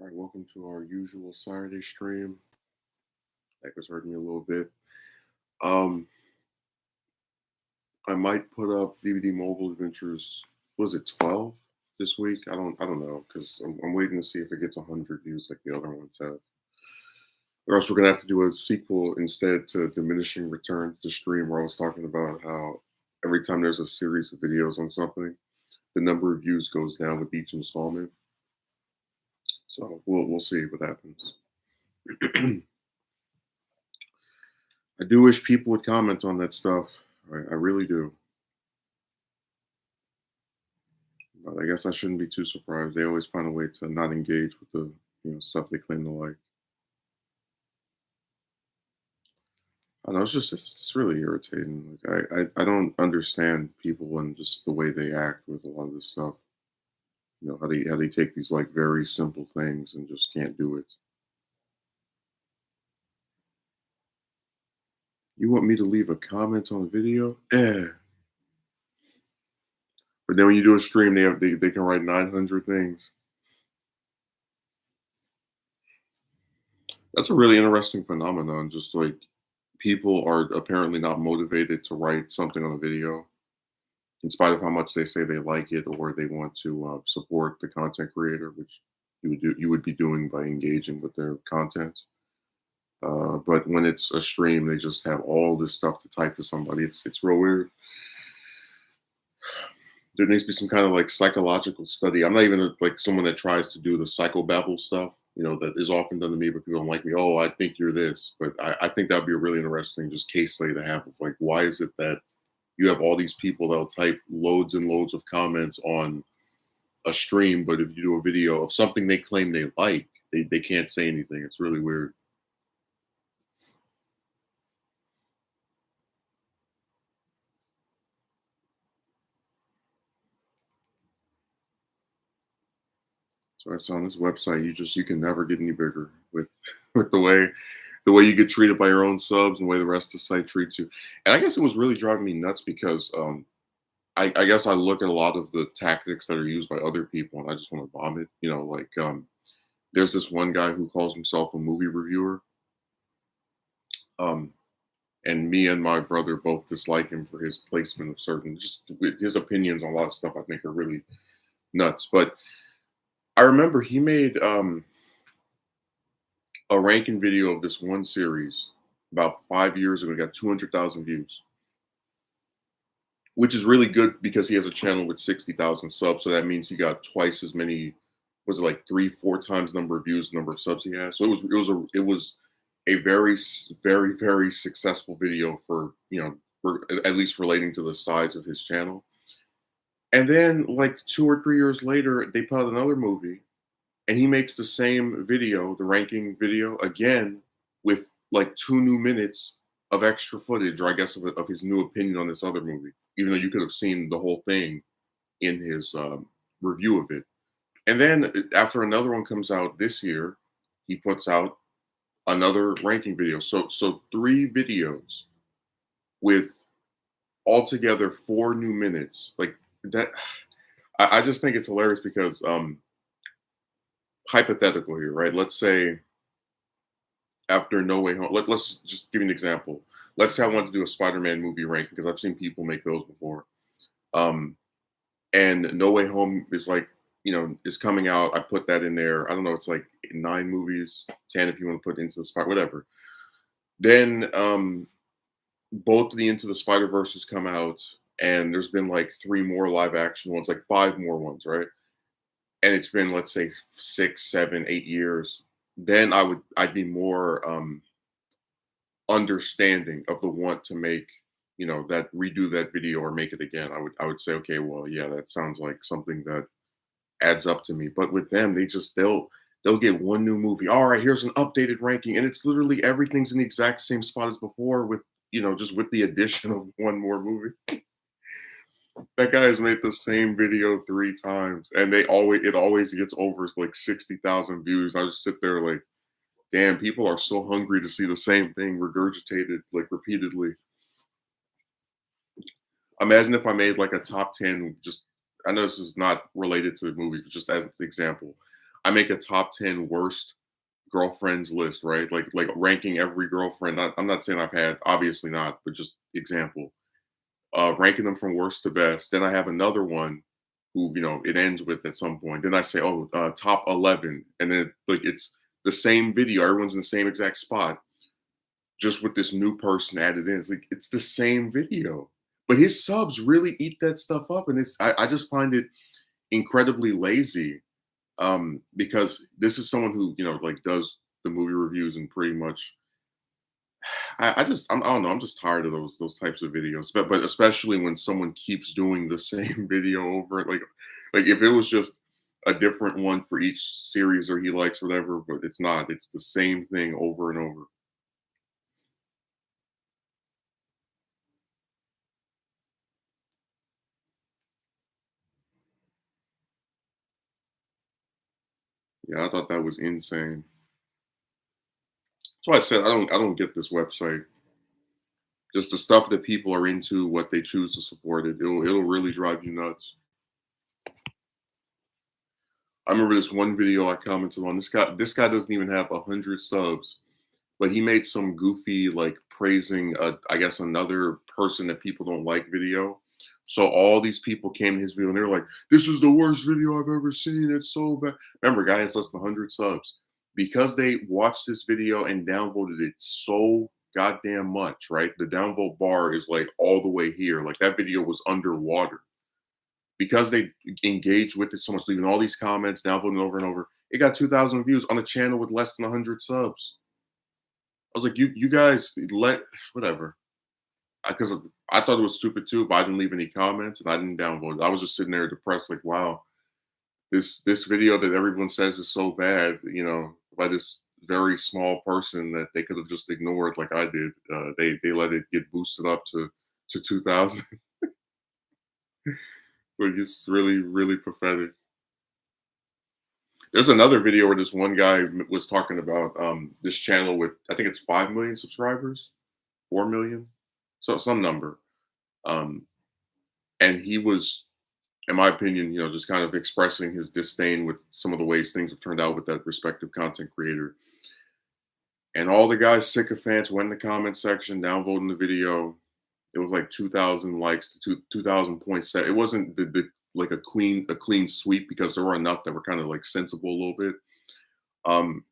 All right, welcome to our usual Saturday stream. That was hurting me a little bit. Um, I might put up DVD Mobile Adventures. Was it 12 this week? I don't know because I'm waiting to see if it gets 100 views like the other ones have. Or else we're gonna have to do a sequel instead to Diminishing Returns, the stream where I was talking about how every time there's a series of videos on something, the number of views goes down with each installment. So we'll see what happens. I do wish people would comment on that stuff. I really do. But I guess I shouldn't be too surprised. They always find a way to not engage with the stuff they claim to like. I don't know. It's really irritating. Like I don't understand people and just the way they act with a lot of this stuff. How they take these like very simple things and just can't do it. You want me to leave a comment on a video? Eh. But then when you do a stream, they can write 900 things. That's a really interesting phenomenon. Just like people are apparently not motivated to write something on a video, in spite of how much they say they like it or they want to support the content creator, which you would be doing by engaging with their content. But when it's a stream, they just have all this stuff to type to somebody. It's real weird. There needs to be some kind of like psychological study. I'm not even like someone that tries to do the psychobabble stuff, that is often done to me, but people don't like me. Oh, I think you're this. But I think that'd be a really interesting just case study to have of like, why is it that you have all these people that'll type loads and loads of comments on a stream, but if you do a video of something they claim they like, they can't say anything. It's really weird. So I saw on this website, you can never get any bigger with with the way you get treated by your own subs and the way the rest of the site treats you. And I guess it was really driving me nuts because I guess I look at a lot of the tactics that are used by other people and I just want to vomit. There's this one guy who calls himself a movie reviewer. Um, and me and my brother both dislike him for his placement of certain just with his opinions on a lot of stuff I think are really nuts. But I remember he made a ranking video of this one series about 5 years ago. It got 200,000 views, which is really good because he has a channel with 60,000 subs. So that means he got twice as many. Was it like 3, 4 times number of views, number of subs he has? So it was a very very successful video for at least relating to the size of his channel. And then like 2 or 3 years later, they put out another movie and he makes the same video, the ranking video, again with like 2 new minutes of extra footage, or I guess of his new opinion on this other movie, even though you could have seen the whole thing in his review of it. And then after another one comes out this year, he puts out another ranking video. So 3 videos with altogether 4 new minutes. Like that, I just think it's hilarious because hypothetical here, right? Let's say after No Way Home, let's just give you an example. Let's say I want to do a Spider-Man movie ranking because I've seen people make those before. Um, and No Way Home is like, is coming out. I put that in there. I don't know. It's like 9 movies, 10 if you want to put Into the Spider, whatever. Then both of the Into the Spider Verses come out, and there's been like 3 more live action ones, like 5 more ones, right? And it's been, let's say, 6, 7, 8 years. Then I'd be more understanding of the want to make that redo that video or make it again. I would say, okay, well, yeah, that sounds like something that adds up to me. But with them, they'll get one new movie. All right, here's an updated ranking, and it's literally everything's in the exact same spot as before, with just with the addition of one more movie. That guy has made the same video 3 times, and it always gets over like 60,000 views. I just sit there like, damn, people are so hungry to see the same thing regurgitated like repeatedly. Imagine if I made like a top 10. Just I know this is not related to the movie, but just as an example, I make a top 10 worst girlfriends list, right? Like ranking every girlfriend. I'm not saying I've had, obviously not, but just example. Ranking them from worst to best. Then I have another one who, it ends with at some point. Then I say, oh, top 11. And then like it's the same video. Everyone's in the same exact spot, just with this new person added in. It's like, it's the same video. But his subs really eat that stuff up. And I just find it incredibly lazy, because this is someone who, like does the movie reviews and pretty much I don't know. I'm just tired of those types of videos, but especially when someone keeps doing the same video over. Like if it was just a different one for each series or he likes whatever, but it's not. It's the same thing over and over. Yeah, I thought that was insane. That's why I said I don't get this website. Just the stuff that people are into, what they choose to support it'll really drive you nuts. I remember this one video I commented on. This guy doesn't even have 100 subs, but he made some goofy like praising I guess another person that people don't like video. So all these people came to his video and they were like, "This is the worst video I've ever seen. It's so bad." Remember, guy has less than 100 subs because they watched this video and downvoted it so goddamn much. Right, the downvote bar is like all the way here. Like that video was underwater because they engaged with it so much, leaving all these comments, downvoting over and over. It got 2,000 views on a channel with less than 100 subs. I was like, you guys let whatever. Because I thought it was stupid too, but I didn't leave any comments and I didn't downvote it. I was just sitting there depressed, like, wow, this video that everyone says is so bad, by this very small person that they could have just ignored, like I did. They let it get boosted up to 2,000. But it's really really pathetic. There's another video where this one guy was talking about this channel with I think it's 5 million subscribers, 4 million, so some number. Um, and he was, in my opinion, just kind of expressing his disdain with some of the ways things have turned out with that respective content creator. And all the guys sycophants went in the comment section, downvoting the video. It was like 2,000 likes to 2,000.7. It wasn't the like a clean sweep because there were enough that were kind of like sensible a little bit. Um,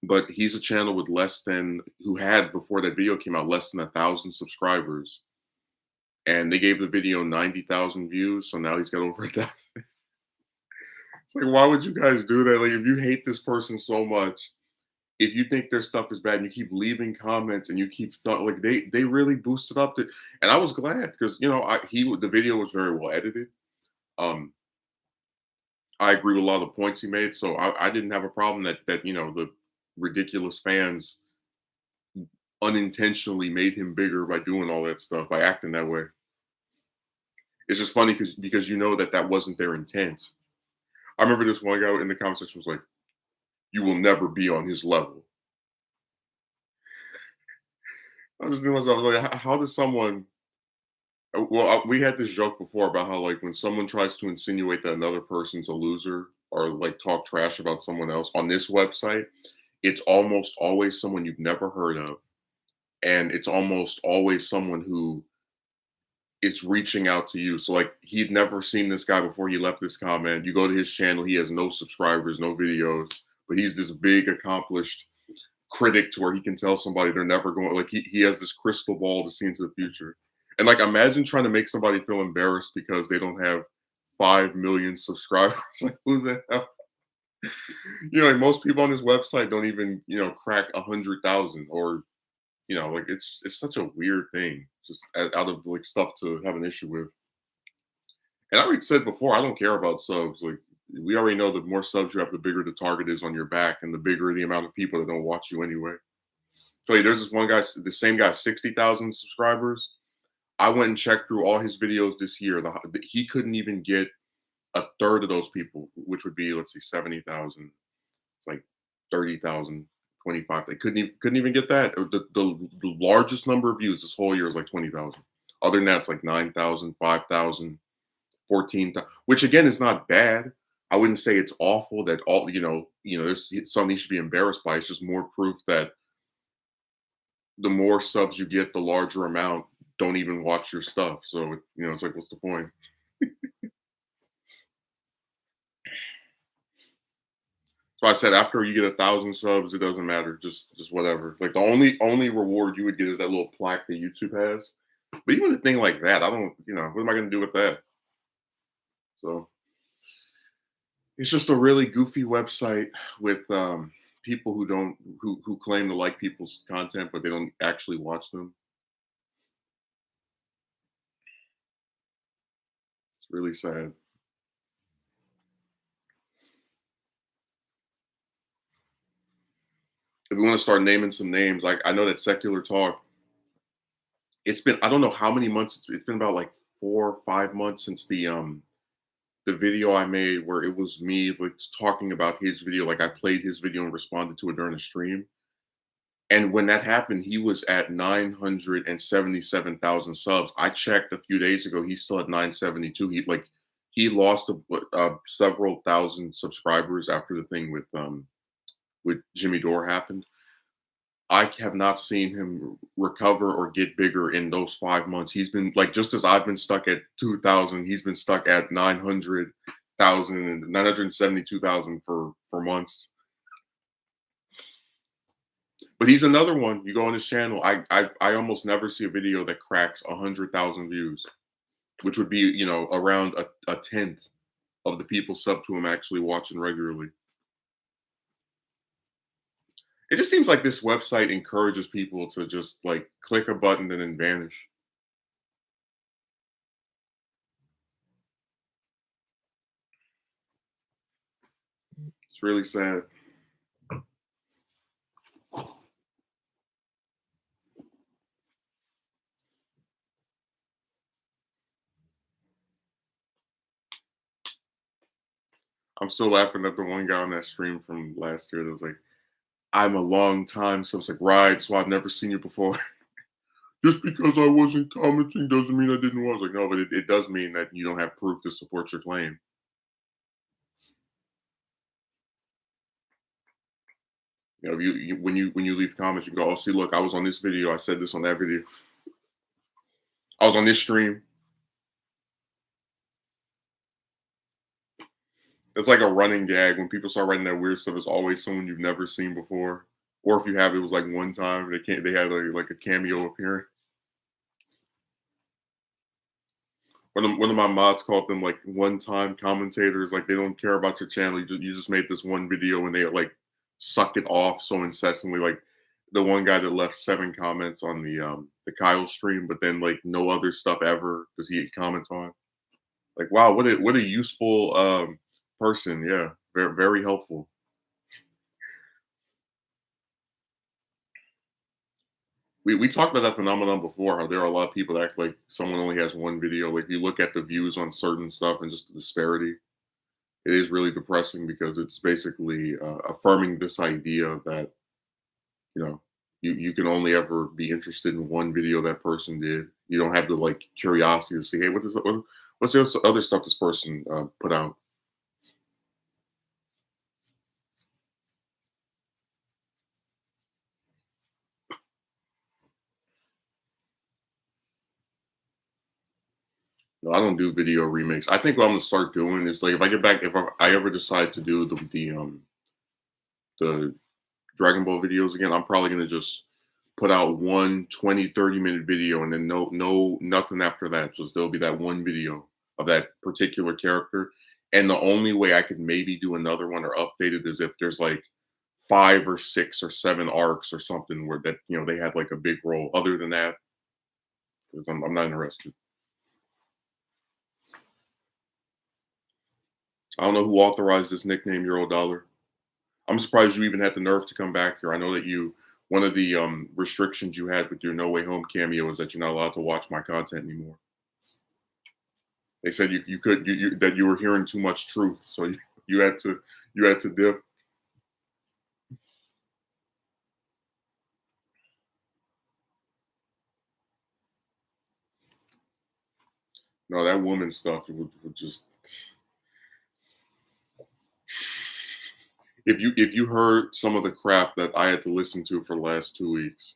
but he's a channel with less than who had before that video came out less than 1,000 subscribers, and they gave the video 90,000 views. So now he's got over 1,000. It's like, why would you guys do that? Like, if you hate this person so much, if you think their stuff is bad, and you keep leaving comments and you keep like they really boosted up the. And I was glad because the video was very well edited. Um, I agree with a lot of the points he made, so I didn't have a problem that the ridiculous fans unintentionally made him bigger by doing all that stuff, by acting that way. It's just funny because that wasn't their intent. I remember this one guy in the comment section was like, "You will never be on his level." I was just thinking to myself, I was like, how does someone? Well, we had this joke before about how like when someone tries to insinuate that another person's a loser or like talk trash about someone else on this website, it's almost always someone you've never heard of, and it's almost always someone who is reaching out to you. So like he'd never seen this guy before he left this comment. You go to his channel, he has no subscribers, no videos, but he's this big accomplished critic to where he can tell somebody they're never going, like he has this crystal ball to see into the future. And like imagine trying to make somebody feel embarrassed because they don't have 5 million subscribers. Like who the hell? Like most people on this website don't even crack 100,000, or like it's such a weird thing just out of like stuff to have an issue with. And I already said before, I don't care about subs. Like we already know the more subs you have, the bigger the target is on your back, and the bigger the amount of people that don't watch you anyway. So there's this one guy, the same guy, 60,000 subscribers. I went and checked through all his videos this year. He couldn't even get a third of those people, which would be, let's see, 70,000. It's like 30,000, 25. They couldn't even get that. The largest number of views this whole year is like 20,000. Other than that, it's like 9,000, 5,000, 14,000, which again is not bad. I wouldn't say it's awful that all this it's something you should be embarrassed by. It's just more proof that the more subs you get, the larger amount don't even watch your stuff. So it's like, what's the point? So I said after you get 1,000 subs, it doesn't matter. Just whatever. Like the only reward you would get is that little plaque that YouTube has. But even a thing like that, I don't. What am I going to do with that? So it's just a really goofy website with people who don't who claim to like people's content, but they don't actually watch them. It's really sad. If we want to start naming some names, like I know that Secular Talk, it's been I don't know how many months. It's been about like 4 or 5 months since the video I made where it was me like talking about his video. Like I played his video and responded to it during the stream. And when that happened, he was at 977,000 subs. I checked a few days ago; he's still at 972. He lost several thousand subscribers after the thing with Jimmy Dore happened. I have not seen him recover or get bigger in those 5 months. He's been like just as I've been stuck at 2,000, he's been stuck at 900,000 and 972,000 for months. But he's another one. You go on his channel. I almost never see a video that cracks 100,000 views, which would be around a tenth of the people sub to him actually watching regularly. It just seems like this website encourages people to just like click a button and then vanish. It's really sad. I'm still laughing at the one guy on that stream from last year that was like, I'm a long time. So it's like, right. So I've never seen you before. Just because I wasn't commenting doesn't mean I didn't watch. Like, no, but it does mean that you don't have proof to support your claim. If when you leave comments, you go, oh, see, look, I was on this video. I said this on that video. I was on this stream. It's like a running gag when people start writing that weird stuff. It's always someone you've never seen before, or if you have, it was like one time they had like a cameo appearance. One of my mods called them like one-time commentators. Like they don't care about your channel. You just made this one video and they like suck it off so incessantly. Like the one guy that left 7 comments on the Kyle stream, but then like no other stuff ever does he comment on. Like wow, what a useful person. Yeah, very very helpful. We talked about that phenomenon before. How there are a lot of people that act like someone only has one video. Like you look at the views on certain stuff and just the disparity. It is really depressing because it's basically affirming this idea that you know you can only ever be interested in one video that person did. You don't have the like curiosity to see, hey, what's the other stuff this person put out. No, I don't do video remakes. I think what I'm gonna start doing is like if I get back, if I ever decide to do the Dragon Ball videos again, I'm probably gonna just put out one 20-30 minute video and then no nothing after that. Just there'll be that one video of that particular character. And the only way I could maybe do another one or update it is if there's like 5 or 6 or 7 arcs or something where that they had like a big role. Other than that, because I'm not interested. I don't know who authorized this nickname Eurodollar. I'm surprised you even had the nerve to come back here. I know that one of the restrictions you had with your No Way Home cameo is that you're not allowed to watch my content anymore. They said you could that you were hearing too much truth, so you had to dip. No, that woman stuff would just If you heard some of the crap that I had to listen to for the last 2 weeks.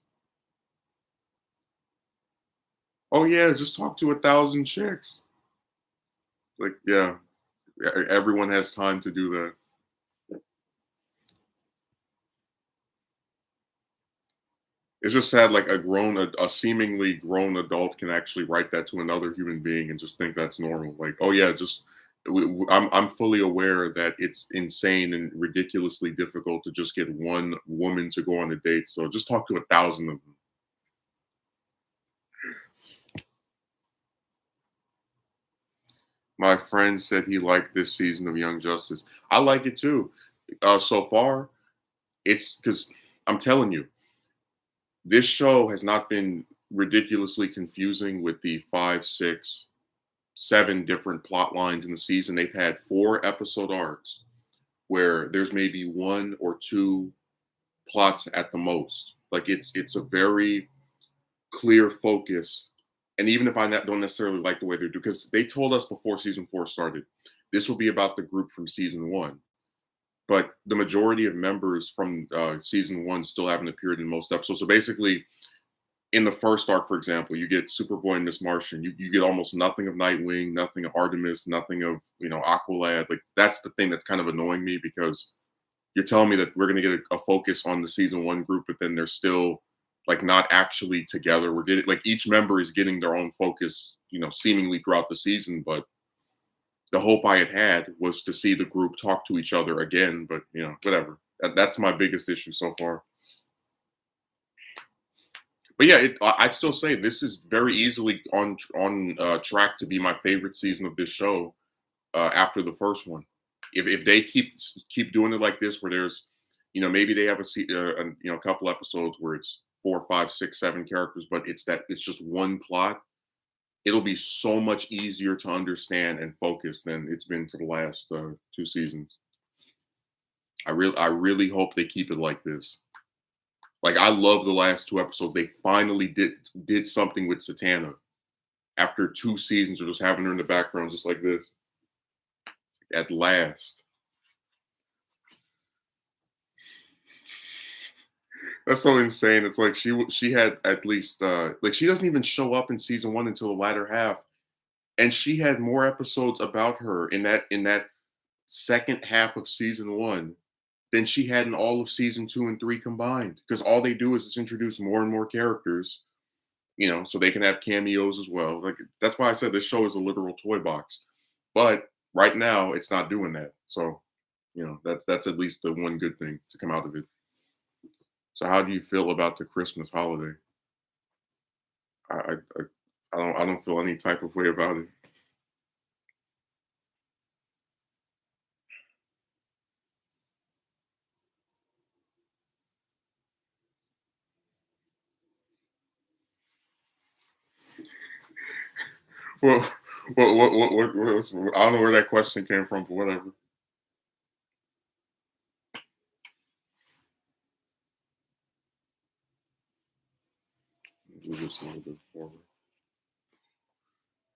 Oh yeah, just talk to 1,000 chicks. Like, yeah, everyone has time to do that. It's just sad, like a seemingly grown adult can actually write that to another human being and just think that's normal. Like, oh yeah, just I'm fully aware that it's insane and ridiculously difficult to just get one woman to go on a date. So just talk to 1,000 of them. My friend said he liked this season of Young Justice. I like it too. So far, it's because I'm telling you, this show has not been ridiculously confusing with the 5, 6, 7 different plot lines in the season. They've had 4 episode arcs where there's maybe 1 or 2 plots at the most. Like it's a very clear focus. And even if don't necessarily like the way they do, because they told us before season 4 started, this will be about the group from season 1. But the majority of members from season 1 still haven't appeared in most episodes. So basically, in the first arc, for example, you get Superboy and Miss Martian. You get almost nothing of Nightwing, nothing of Artemis, nothing of Aqualad. Like that's the thing that's kind of annoying me because you're telling me that we're going to get a focus on the season 1 group, but then they're still like not actually together. We're getting like each member is getting their own focus, seemingly throughout the season. But the hope I had was to see the group talk to each other again. But whatever. That's my biggest issue so far. But yeah, I'd still say this is very easily on track to be my favorite season of this show after the first one. If they keep doing it like this, where there's, maybe they have a couple episodes where it's 4, 5, 6, 7 characters, but it's just one plot. It'll be so much easier to understand and focus than it's been for the last 2 seasons. I really hope they keep it like this. Like I love the last 2 episodes. They finally did something with Satana after 2 seasons of just having her in the background just like this. At last. That's so insane. It's like she had at least like she doesn't even show up in season 1 until the latter half, and she had more episodes about her in that second half of season 1 than she had in all of season 2 and 3 combined. Because all they do is just introduce more and more characters, so they can have cameos as well. Like that's why I said this show is a literal toy box. But right now, it's not doing that. So, that's at least the one good thing to come out of it. So, how do you feel about the Christmas holiday? I I, I I don't feel any type of way about it. Well, I don't know where that question came from, but whatever. Move this a little bit forward.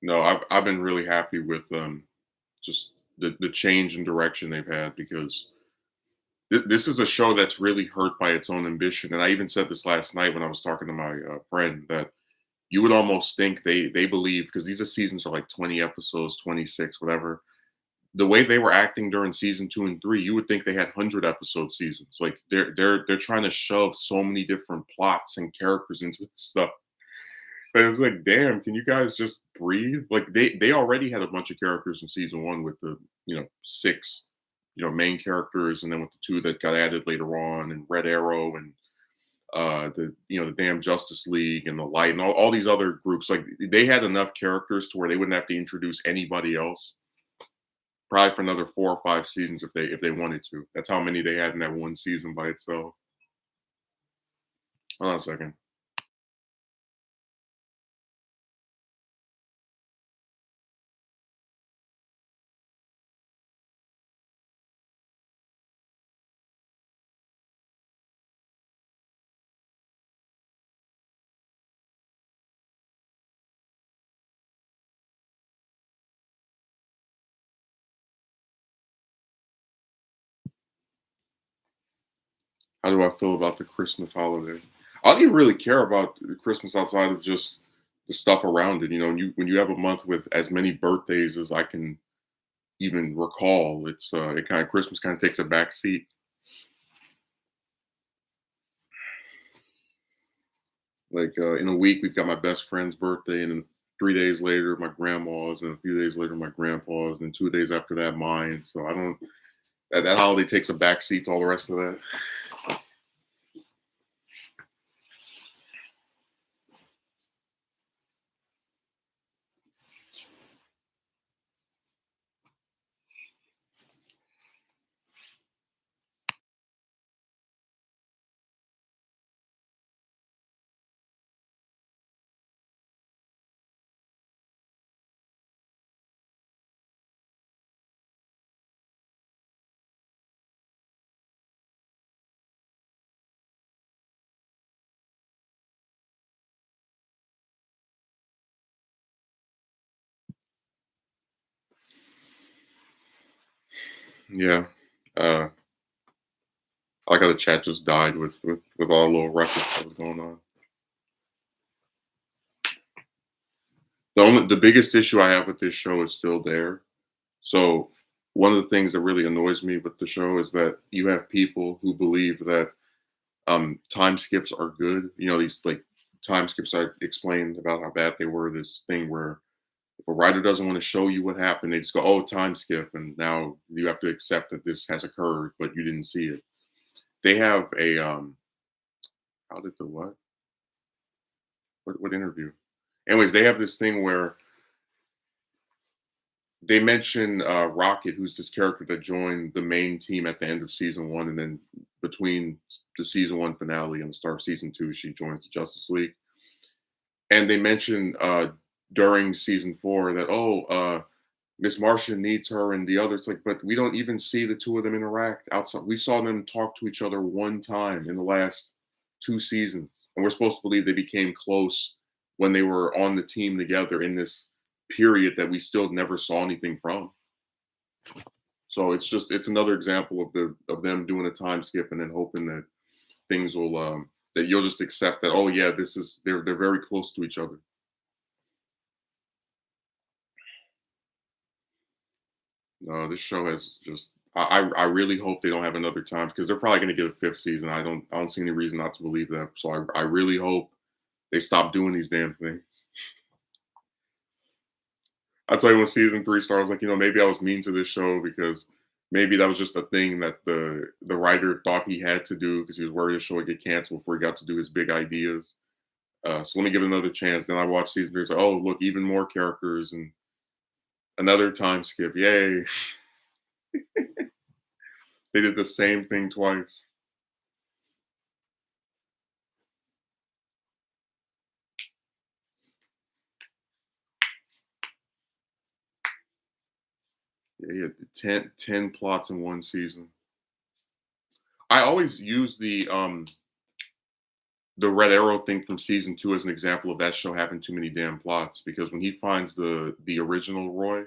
No, I've been really happy with just the change in direction they've had because this is a show that's really hurt by its own ambition. And I even said this last night when I was talking to my friend that you would almost think they believe because these are seasons are like 20 episodes, 26, whatever. The way they were acting during season 2 and 3, you would think they had 100 episode seasons. Like they're trying to shove so many different plots and characters into this stuff. And it was like, damn, can you guys just breathe? Like they already had a bunch of characters in season 1 with the 6 main characters, and then with the 2 that got added later on, and Red Arrow and the damn Justice League and the Light and all these other groups. Like they had enough characters to where they wouldn't have to introduce anybody else. Probably for another 4 or 5 seasons if they wanted to. That's how many they had in that one season by itself. Hold on a second. How do I feel about the Christmas holiday? I don't even really care about the Christmas outside of just the stuff around it. You know, when you have a month with as many birthdays as I can even recall, it kind of Christmas kind of takes a back seat. Like in a week, we've got my best friend's birthday, and then 3 days later, my grandma's, and a few days later, my grandpa's, and 2 days after that, mine. So I don't that holiday takes a back seat to all the rest of that. Yeah. Uh, I like how the chat just died with all the little ruckus that was going on. The biggest issue I have with this show is still there. So one of the things that really annoys me with the show is that you have people who believe that time skips are good. You know, these like time skips I explained about how bad they were. This thing where if a writer doesn't want to show you what happened, they just go, "Oh, time skip," and now you have to accept that this has occurred, but you didn't see it. They have a how did the what? What interview? Anyways, they have this thing where they mention Rocket, who's this character that joined the main team at the end of season one, and then between the season one finale and the start of season two, she joins the Justice League. And they mention during season four that Miss Martian needs her and the other. It's like, but we don't even see the two of them interact outside. We saw them talk to each other one time in the last two seasons, and we're supposed to believe they became close when they were on the team together in this period that we still never saw anything from. So it's another example of them doing a time skip and then hoping that things will that you'll just accept that, oh yeah, this is they're very close to each other. No, this show has just I really hope they don't have another time because they're probably going to get a fifth season. I don't see any reason not to believe that. So I really hope they stop doing these damn things. I tell you, when season three started, I was like, maybe I was mean to this show because maybe that was just a thing that the writer thought he had to do because he was worried the show would get canceled before he got to do his big ideas. So let me give it another chance. Then I watched season three. It's like, oh, look, even more characters and another time skip. Yay! They did the same thing twice. Yeah, he had 10 plots in one season. I always use the Red Arrow thing from season two as an example of that show having too many damn plots because when he finds the original Roy,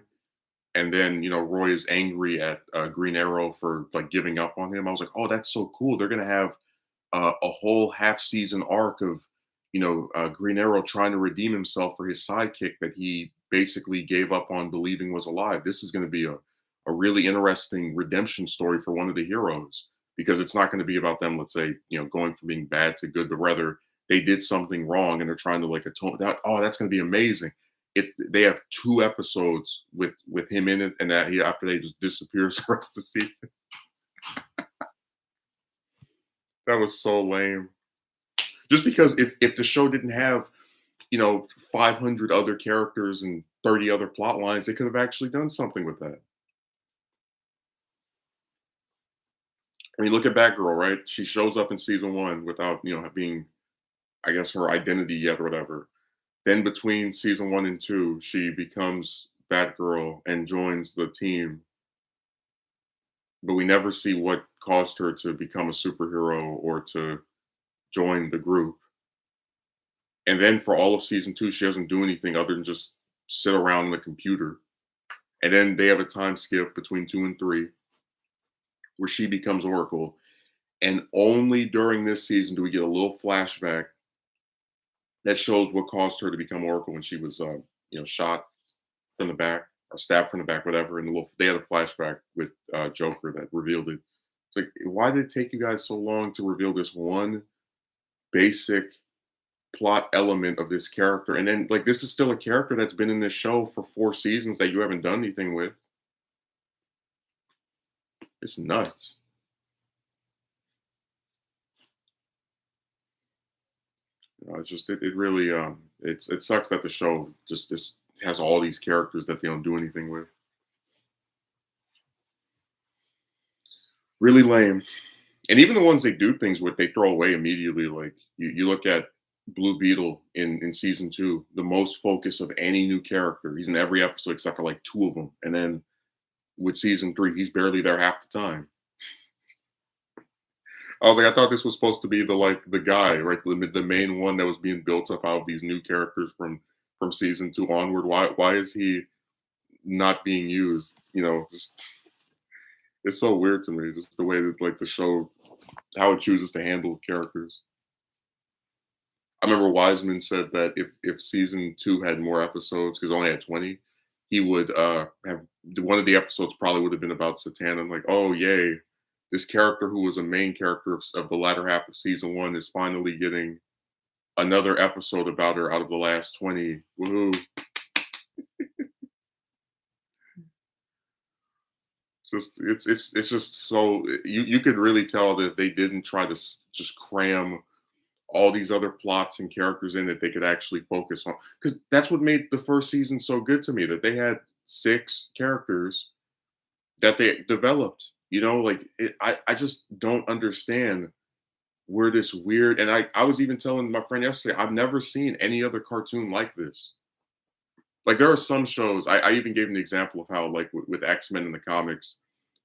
and then Roy is angry at Green Arrow for like giving up on him. I was like, oh, that's so cool. They're gonna have a whole half season arc of Green Arrow trying to redeem himself for his sidekick that he basically gave up on believing was alive. This is going to be a really interesting redemption story for one of the heroes because it's not going to be about them, let's say, going from being bad to good, but rather they did something wrong and they're trying to like atone that. Oh, that's going to be amazing. They have 2 episodes with him in it, and that he after they just disappears the rest of the season. That was so lame. Just because if the show didn't have 500 other characters and 30 other plot lines, they could have actually done something with that. I mean, look at Batgirl, right? She shows up in season one without being, I guess, her identity yet or whatever. Then between season one and two, she becomes Batgirl and joins the team, but we never see what caused her to become a superhero or to join the group. And then for all of season two, she doesn't do anything other than just sit around on the computer. And then they have a time skip between two and three where she becomes Oracle. And only during this season do we get a little flashback that shows what caused her to become Oracle when she was, shot from the back or stabbed from the back, whatever. And they had a flashback with Joker that revealed it. It's like, why did it take you guys so long to reveal this one basic plot element of this character? And then, like, this is still a character that's been in this show for 4 seasons that you haven't done anything with. It's nuts. It's just it really it sucks that the show just has all these characters that they don't do anything with. Really lame. And even the ones they do things with, they throw away immediately. Like you look at Blue Beetle in season 2, the most focus of any new character. He's in every episode except for like 2 of them. And then with season 3, he's barely there half the time. I was like, I thought this was supposed to be the guy, right? The main one that was being built up out of these new characters from season 2 onward. Why is he not being used? Just it's so weird to me, just the way that like the show, how it chooses to handle characters. I remember Wiseman said that if season 2 had more episodes, because it only had 20, he would have one of the episodes probably would have been about Satana. I'm like, oh yay, this character who was a main character of the latter half of season 1 is finally getting another episode about her out of the last 20. Woohoo! It's just so you could really tell that if they didn't try to just cram all these other plots and characters in, that they could actually focus on, because that's what made the first season so good to me, that they had 6 characters that they developed. Like I just don't understand where this weird, and I was even telling my friend yesterday, I've never seen any other cartoon like this. Like there are some shows, I even gave an example of how like with X-Men in the comics,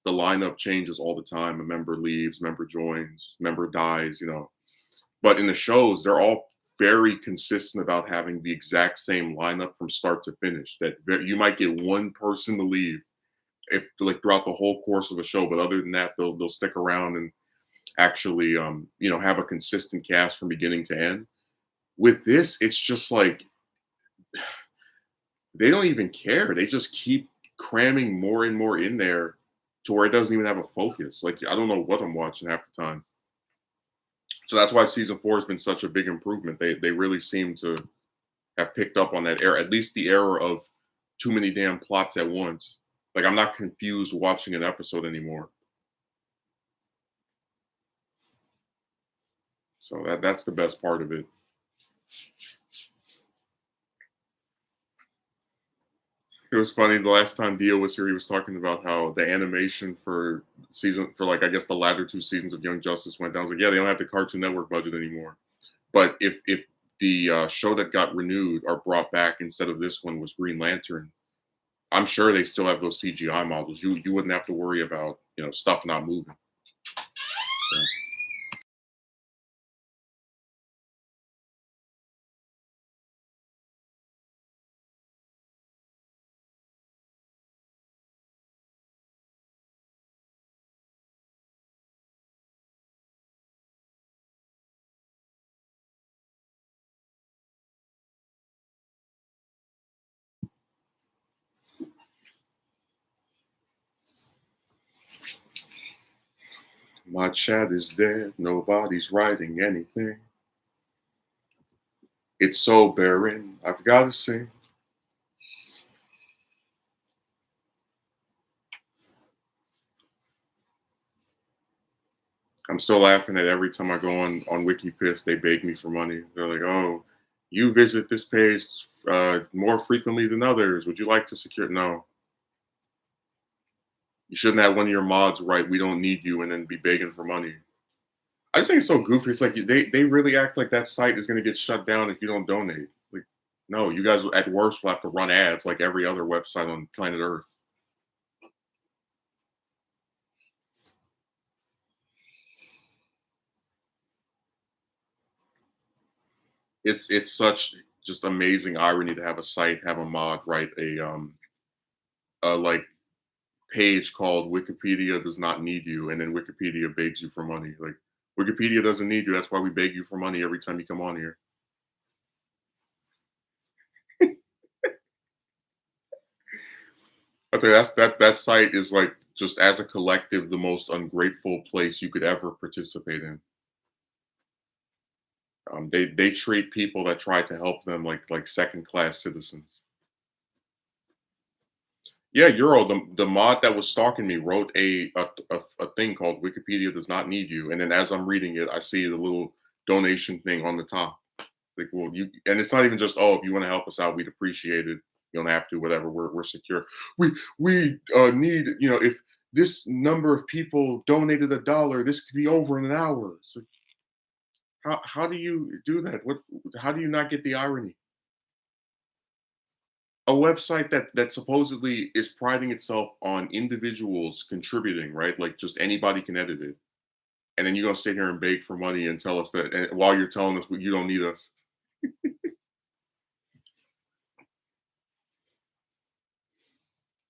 the lineup changes all the time. A member leaves, member joins, member dies. But in the shows, they're all very consistent about having the exact same lineup from start to finish. That you might get one person to leave if like throughout the whole course of the show, but other than that, they'll stick around and actually have a consistent cast from beginning to end. With this, it's just like they don't even care. They just keep cramming more and more in there to where it doesn't even have a focus. Like I don't know what I'm watching half the time. So that's why season 4 has been such a big improvement. They really seem to have picked up on that error, at least the error of too many damn plots at once. Like I'm not confused watching an episode anymore. So that's the best part of it. It was funny the last time Dio was here, he was talking about how the animation for like I guess the latter 2 seasons of Young Justice went down. I was like, yeah, they don't have the Cartoon Network budget anymore. But if the show that got renewed or brought back instead of this one was Green Lantern, I'm sure they still have those CGI models. You wouldn't have to worry about stuff not moving. So. My chat is dead. Nobody's writing anything. It's so barren. I've got to sing. I'm still laughing at every time I go on WikiPiss, they beg me for money. They're like, "Oh, you visit this page more frequently than others. Would you like to secure?" No, you shouldn't have one of your mods write, "We don't need you," and then be begging for money. I just think it's so goofy. It's like they really act like that site is going to get shut down if you don't donate. Like, no, you guys at worst will have to run ads like every other website on planet Earth. It's such just amazing irony to have a site have a mod write a like page called Wikipedia does not need you, and then Wikipedia begs you for money. Like Wikipedia doesn't need you. That's why we beg you for money every time you come on here. I tell you, that site is like just as a collective the most ungrateful place you could ever participate in. They treat people that try to help them like second class citizens. Yeah, Euro, the mod that was stalking me wrote a thing called Wikipedia does not need you. And then as I'm reading it, I see the little donation thing on the top. Like, well, you and it's not even just, oh, if you want to help us out, we'd appreciate it. You don't have to, whatever. We're secure. We need, if this number of people donated $1, this could be over in an hour. It's like, how do you do that? How do you not get the irony? A website that supposedly is priding itself on individuals contributing, right? Like just anybody can edit it. And then you're gonna sit here and beg for money and tell us that, and while you're telling us you don't need us.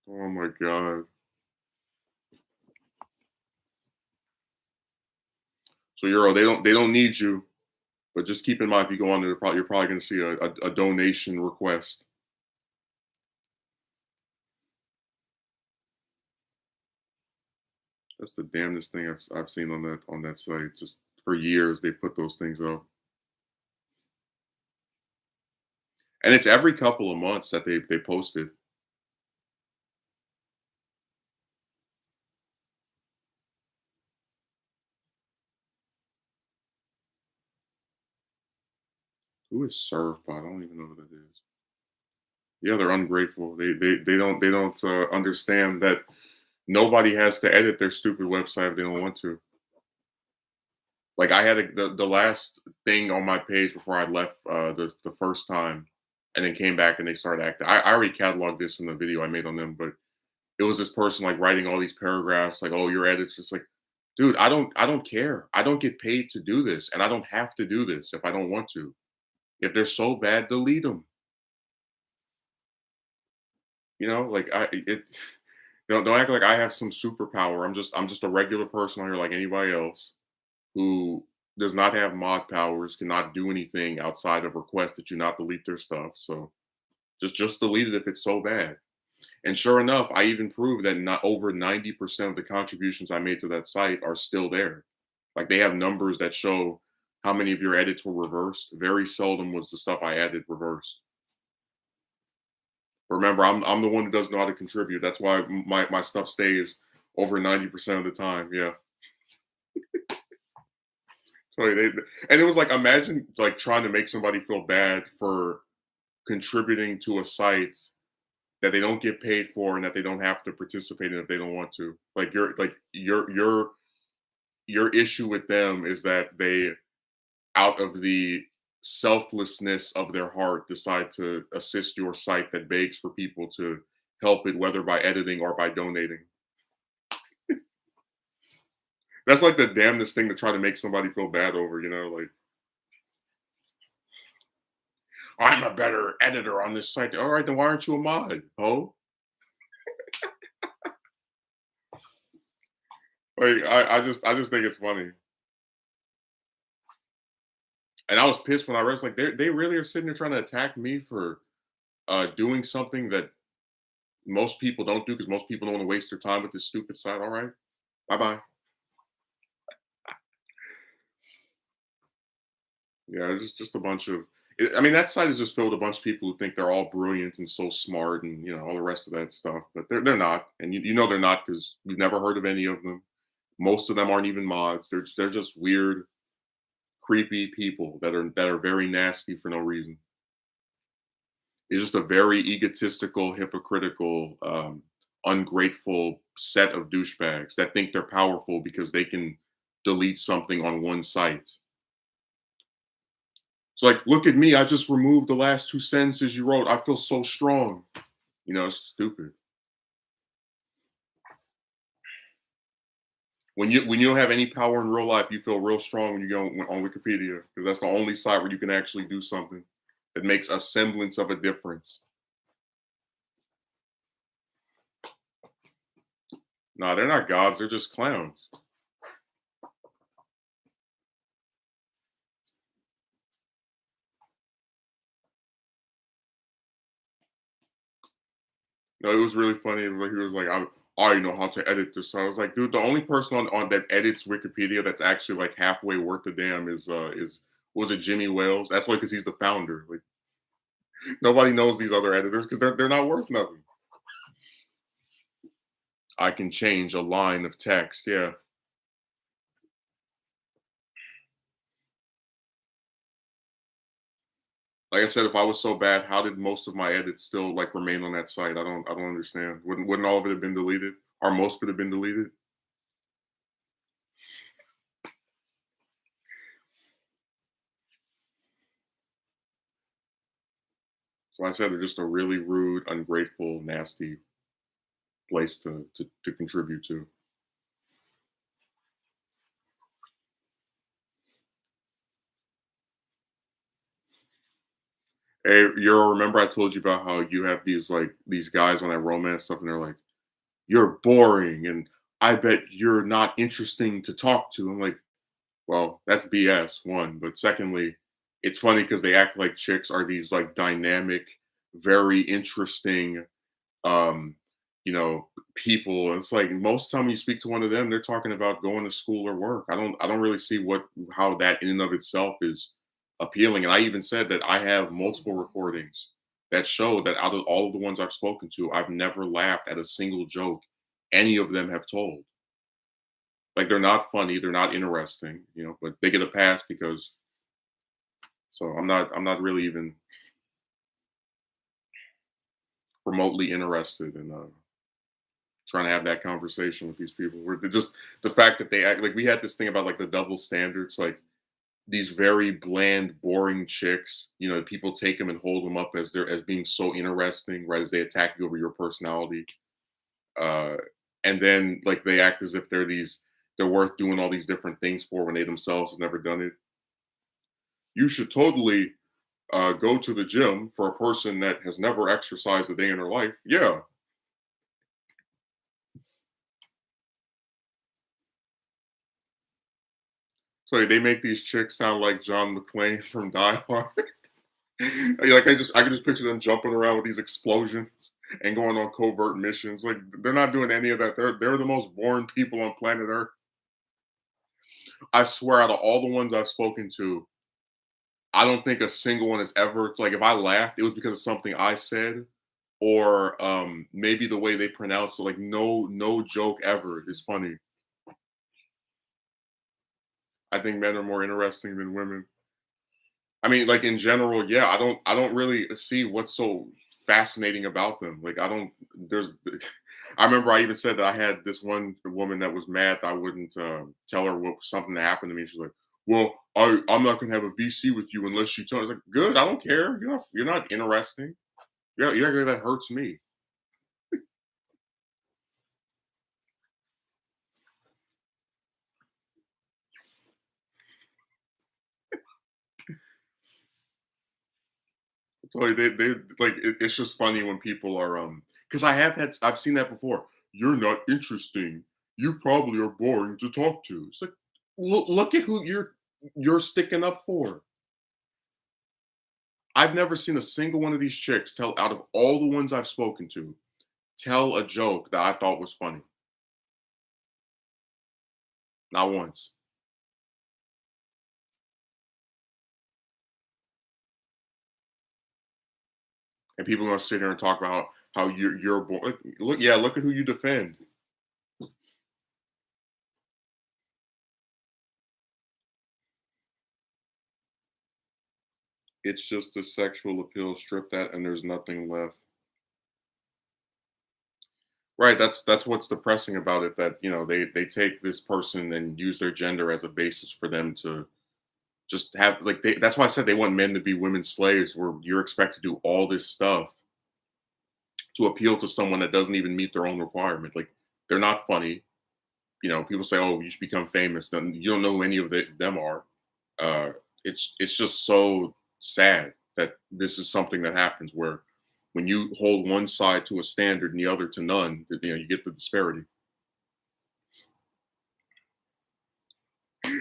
Oh my god. So Euro, they don't need you, but just keep in mind if you go on there, you're probably gonna see a donation request. That's the damnedest thing I've seen on that site. Just for years they put those things up. And it's every couple of months that they post it. Who is Surfbot? I don't even know who that is. Yeah, they're ungrateful. They don't understand that nobody has to edit their stupid website if they don't want to. Like I had the last thing on my page before I left the first time, and then came back and they started acting. I already cataloged this in the video I made on them, but it was this person like writing all these paragraphs like, "Oh, your edits." Just like, dude, I don't care. I don't get paid to do this, and I don't have to do this if I don't want to. If they're so bad, delete them. Like don't act like I have some superpower. I'm just a regular person on here like anybody else who does not have mod powers, cannot do anything outside of request that you not delete their stuff. So just delete it if it's so bad. And sure enough, I even proved that not over 90% of the contributions I made to that site are still there. Like they have numbers that show how many of your edits were reversed. Very seldom was the stuff I added reversed. Remember, I'm the one who doesn't know how to contribute. That's why my stuff stays over 90% of the time. Yeah. So and it was like imagine like trying to make somebody feel bad for contributing to a site that they don't get paid for and that they don't have to participate in if they don't want to. Like your issue with them is that they, out of the selflessness of their heart, decide to assist your site that begs for people to help it, whether by editing or by donating. That's like the damnedest thing to try to make somebody feel bad over, like I'm a better editor on this site. All right, then why aren't you a mod? Oh, like I just think it's funny. And I was pissed when I read like they really are sitting there trying to attack me for doing something that most people don't do because most people don't want to waste their time with this stupid site. All right, bye bye. Yeah, it's just a bunch of. I mean, that site is just filled with a bunch of people who think they're all brilliant and so smart and all the rest of that stuff, but they're not, and you know they're not because we've never heard of any of them. Most of them aren't even mods. They're just weird, creepy people that are very nasty for no reason. It's just a very egotistical, hypocritical, ungrateful set of douchebags that think they're powerful because they can delete something on one site. It's like, look at me. I just removed the last two sentences you wrote. I feel so strong. It's stupid. When you don't have any power in real life, you feel real strong when you go on Wikipedia because that's the only site where you can actually do something that makes a semblance of a difference. No, they're not gods. They're just clowns. No, it was really funny. Like he was like, I already know how to edit this. So I was like, dude, the only person on that edits Wikipedia that's actually like halfway worth the damn is was it Jimmy Wales? That's why because he's the founder. Like nobody knows these other editors because they're not worth nothing. I can change a line of text. Yeah. Like I said, if I was so bad, how did most of my edits still like remain on that site? I don't understand. Wouldn't all of it have been deleted? Or most of it have been deleted? So I said they're just a really rude, ungrateful, nasty place to contribute to. Hey, you remember I told you about how you have these like these guys on that romance stuff, and they're like, "You're boring," and I bet you're not interesting to talk to. I'm like, well, that's BS. One, but secondly, it's funny because they act like chicks are these like dynamic, very interesting, um, people. And it's like most time you speak to one of them, they're talking about going to school or work. I don't really see what how that in and of itself is appealing. And I even said that I have multiple recordings that show that out of all of the ones I've spoken to, I've never laughed at a single joke any of them have told. Like they're not funny, they're not interesting, but they get a pass because so I'm not really even remotely interested in trying to have that conversation with these people. Where they're just the fact that they act like we had this thing about like the double standards, like these very bland, boring chicks. People take them and hold them up as they're as being so interesting, right? As they attack you over your personality, uh, and then like they act as if they're worth doing all these different things for when they themselves have never done it. You should totally go to the gym for a person that has never exercised a day in her life. Yeah. So they make these chicks sound like John McClane from Die Hard. Like I can just picture them jumping around with these explosions and going on covert missions. Like they're not doing any of that. They're the most boring people on planet Earth. I swear, out of all the ones I've spoken to, I don't think a single one has ever like if I laughed, it was because of something I said or maybe the way they pronounce it. Like no joke ever is funny. I think men are more interesting than women. I mean, like in general, yeah, I don't really see what's so fascinating about them. Like I don't there's I remember I even said that I had this one woman that was mad that I wouldn't tell her what something that happened to me. She's like, "Well, I'm not gonna have a VC with you unless you tell." I was like, "Good, I don't care. You're not interesting. You're that hurts me." So they like it's just funny when people are because I've seen that before. You're not interesting. You probably are boring to talk to. It's like look at who you're sticking up for. I've never seen a single one of these chicks tell out of all the ones I've spoken to tell a joke that I thought was funny. Not once. And people are gonna sit here and talk about how you're boring. Look, yeah, look at who you defend. It's just the sexual appeal. Strip that, and there's nothing left. Right, that's what's depressing about it, that, they take this person and use their gender as a basis for them to just have like, that's why I said they want men to be women's slaves, where you're expected to do all this stuff to appeal to someone that doesn't even meet their own requirement. Like, they're not funny. People say, "Oh, you should become famous." Then you don't know who any of them are. Uh, it's just so sad that this is something that happens where when you hold one side to a standard and the other to none, you get the disparity.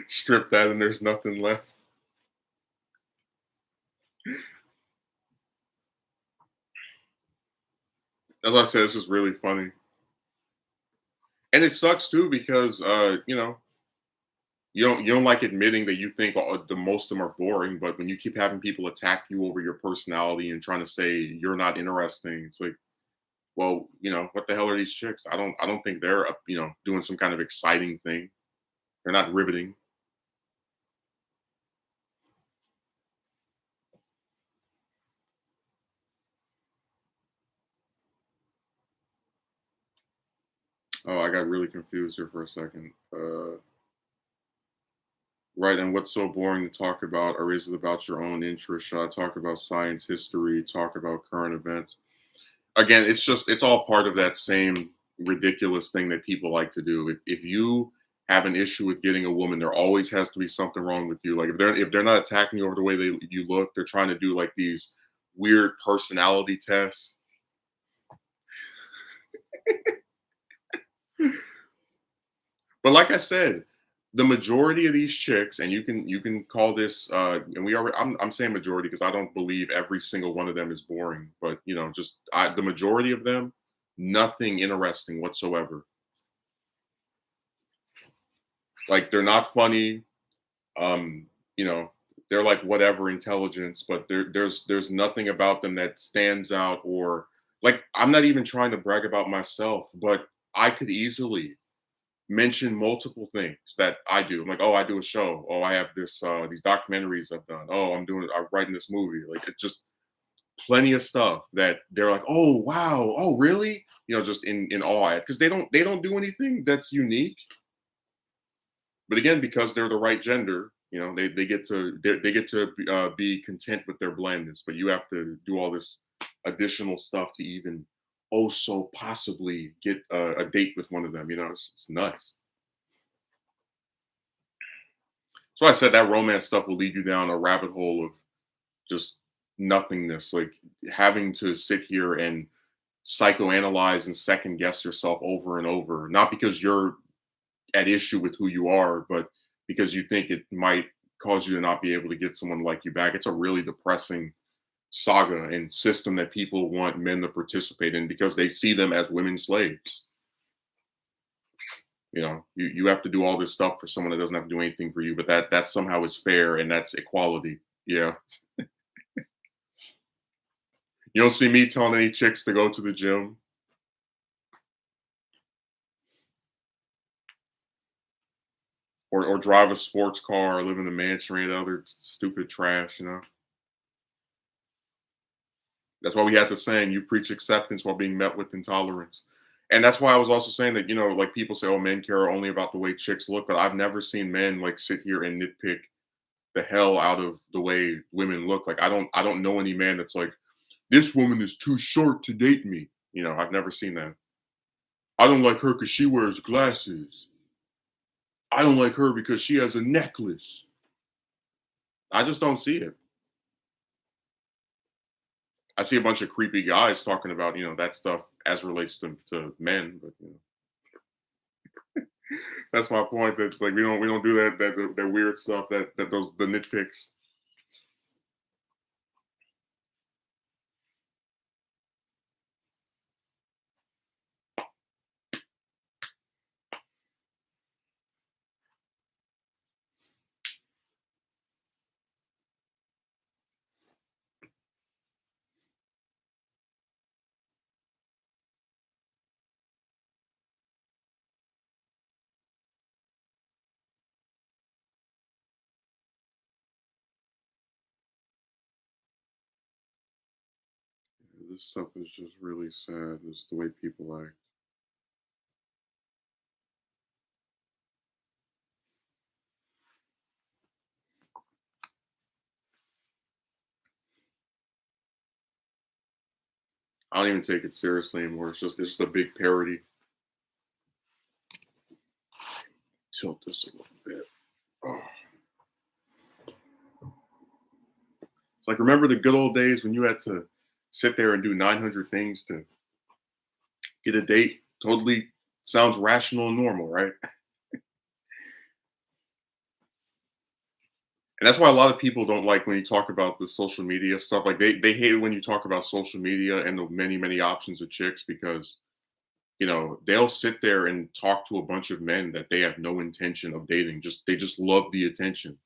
Strip that and there's nothing left. That's why I said it's just really funny. And it sucks too because you don't like admitting that you think the most of them are boring, but when you keep having people attack you over your personality and trying to say you're not interesting, it's like, well, what the hell are these chicks? I don't think they're doing some kind of exciting thing. They're not riveting. Oh, I got really confused here for a second. Right, and what's so boring to talk about, or is it about your own interest? Should I talk about science, history, talk about current events? Again, it's all part of that same ridiculous thing that people like to do. If you have an issue with getting a woman, there always has to be something wrong with you. Like if they're not attacking you over the way you look, they're trying to do like these weird personality tests. But like I said, the majority of these chicks, and you can call this, and I'm saying majority because I don't believe every single one of them is boring, but just the majority of them, nothing interesting whatsoever. Like they're not funny. Um, you know, they're like whatever intelligence, but there's nothing about them that stands out, or like I'm not even trying to brag about myself, but I could easily mention multiple things that I do. I'm like, oh, I do a show. Oh, I have these documentaries I've done. Oh, I'm writing this movie. Like it's just plenty of stuff that they're like, oh wow, oh really? Just in awe at, because they don't do anything that's unique. But again, because they're the right gender, they get to be content with their blandness. But you have to do all this additional stuff to even so possibly get a date with one of them. It's nuts. So I said that romance stuff will lead you down a rabbit hole of just nothingness, like having to sit here and psychoanalyze and second guess yourself over and over, not because you're at issue with who you are, but because you think it might cause you to not be able to get someone like you back. It's a really depressing saga and system that people want men to participate in because they see them as women slaves. You have to do all this stuff for someone that doesn't have to do anything for you, but that somehow is fair and that's equality. Yeah. You don't see me telling any chicks to go to the gym or drive a sports car or live in a mansion or any other stupid trash. That's why we had the saying, you preach acceptance while being met with intolerance. And that's why I was also saying that, like people say, oh, men care only about the way chicks look, but I've never seen men like sit here and nitpick the hell out of the way women look. Like I don't know any man that's like, this woman is too short to date me. I've never seen that. I don't like her because she wears glasses. I don't like her because she has a necklace. I just don't see it. I see a bunch of creepy guys talking about, that stuff as relates to men, but that's my point. That like we don't do that weird stuff that those the nitpicks. This stuff is just really sad. Is the way people act. I don't even take it seriously anymore. It's just a big parody. Tilt this a little bit. Oh. It's like remember the good old days when you had to sit there and do 900 things to get a date. Totally sounds rational and normal, right? And that's why a lot of people don't like when you talk about the social media stuff. Like they hate it when you talk about social media and the many options of chicks because they'll sit there and talk to a bunch of men that they have no intention of dating. Just they just love the attention.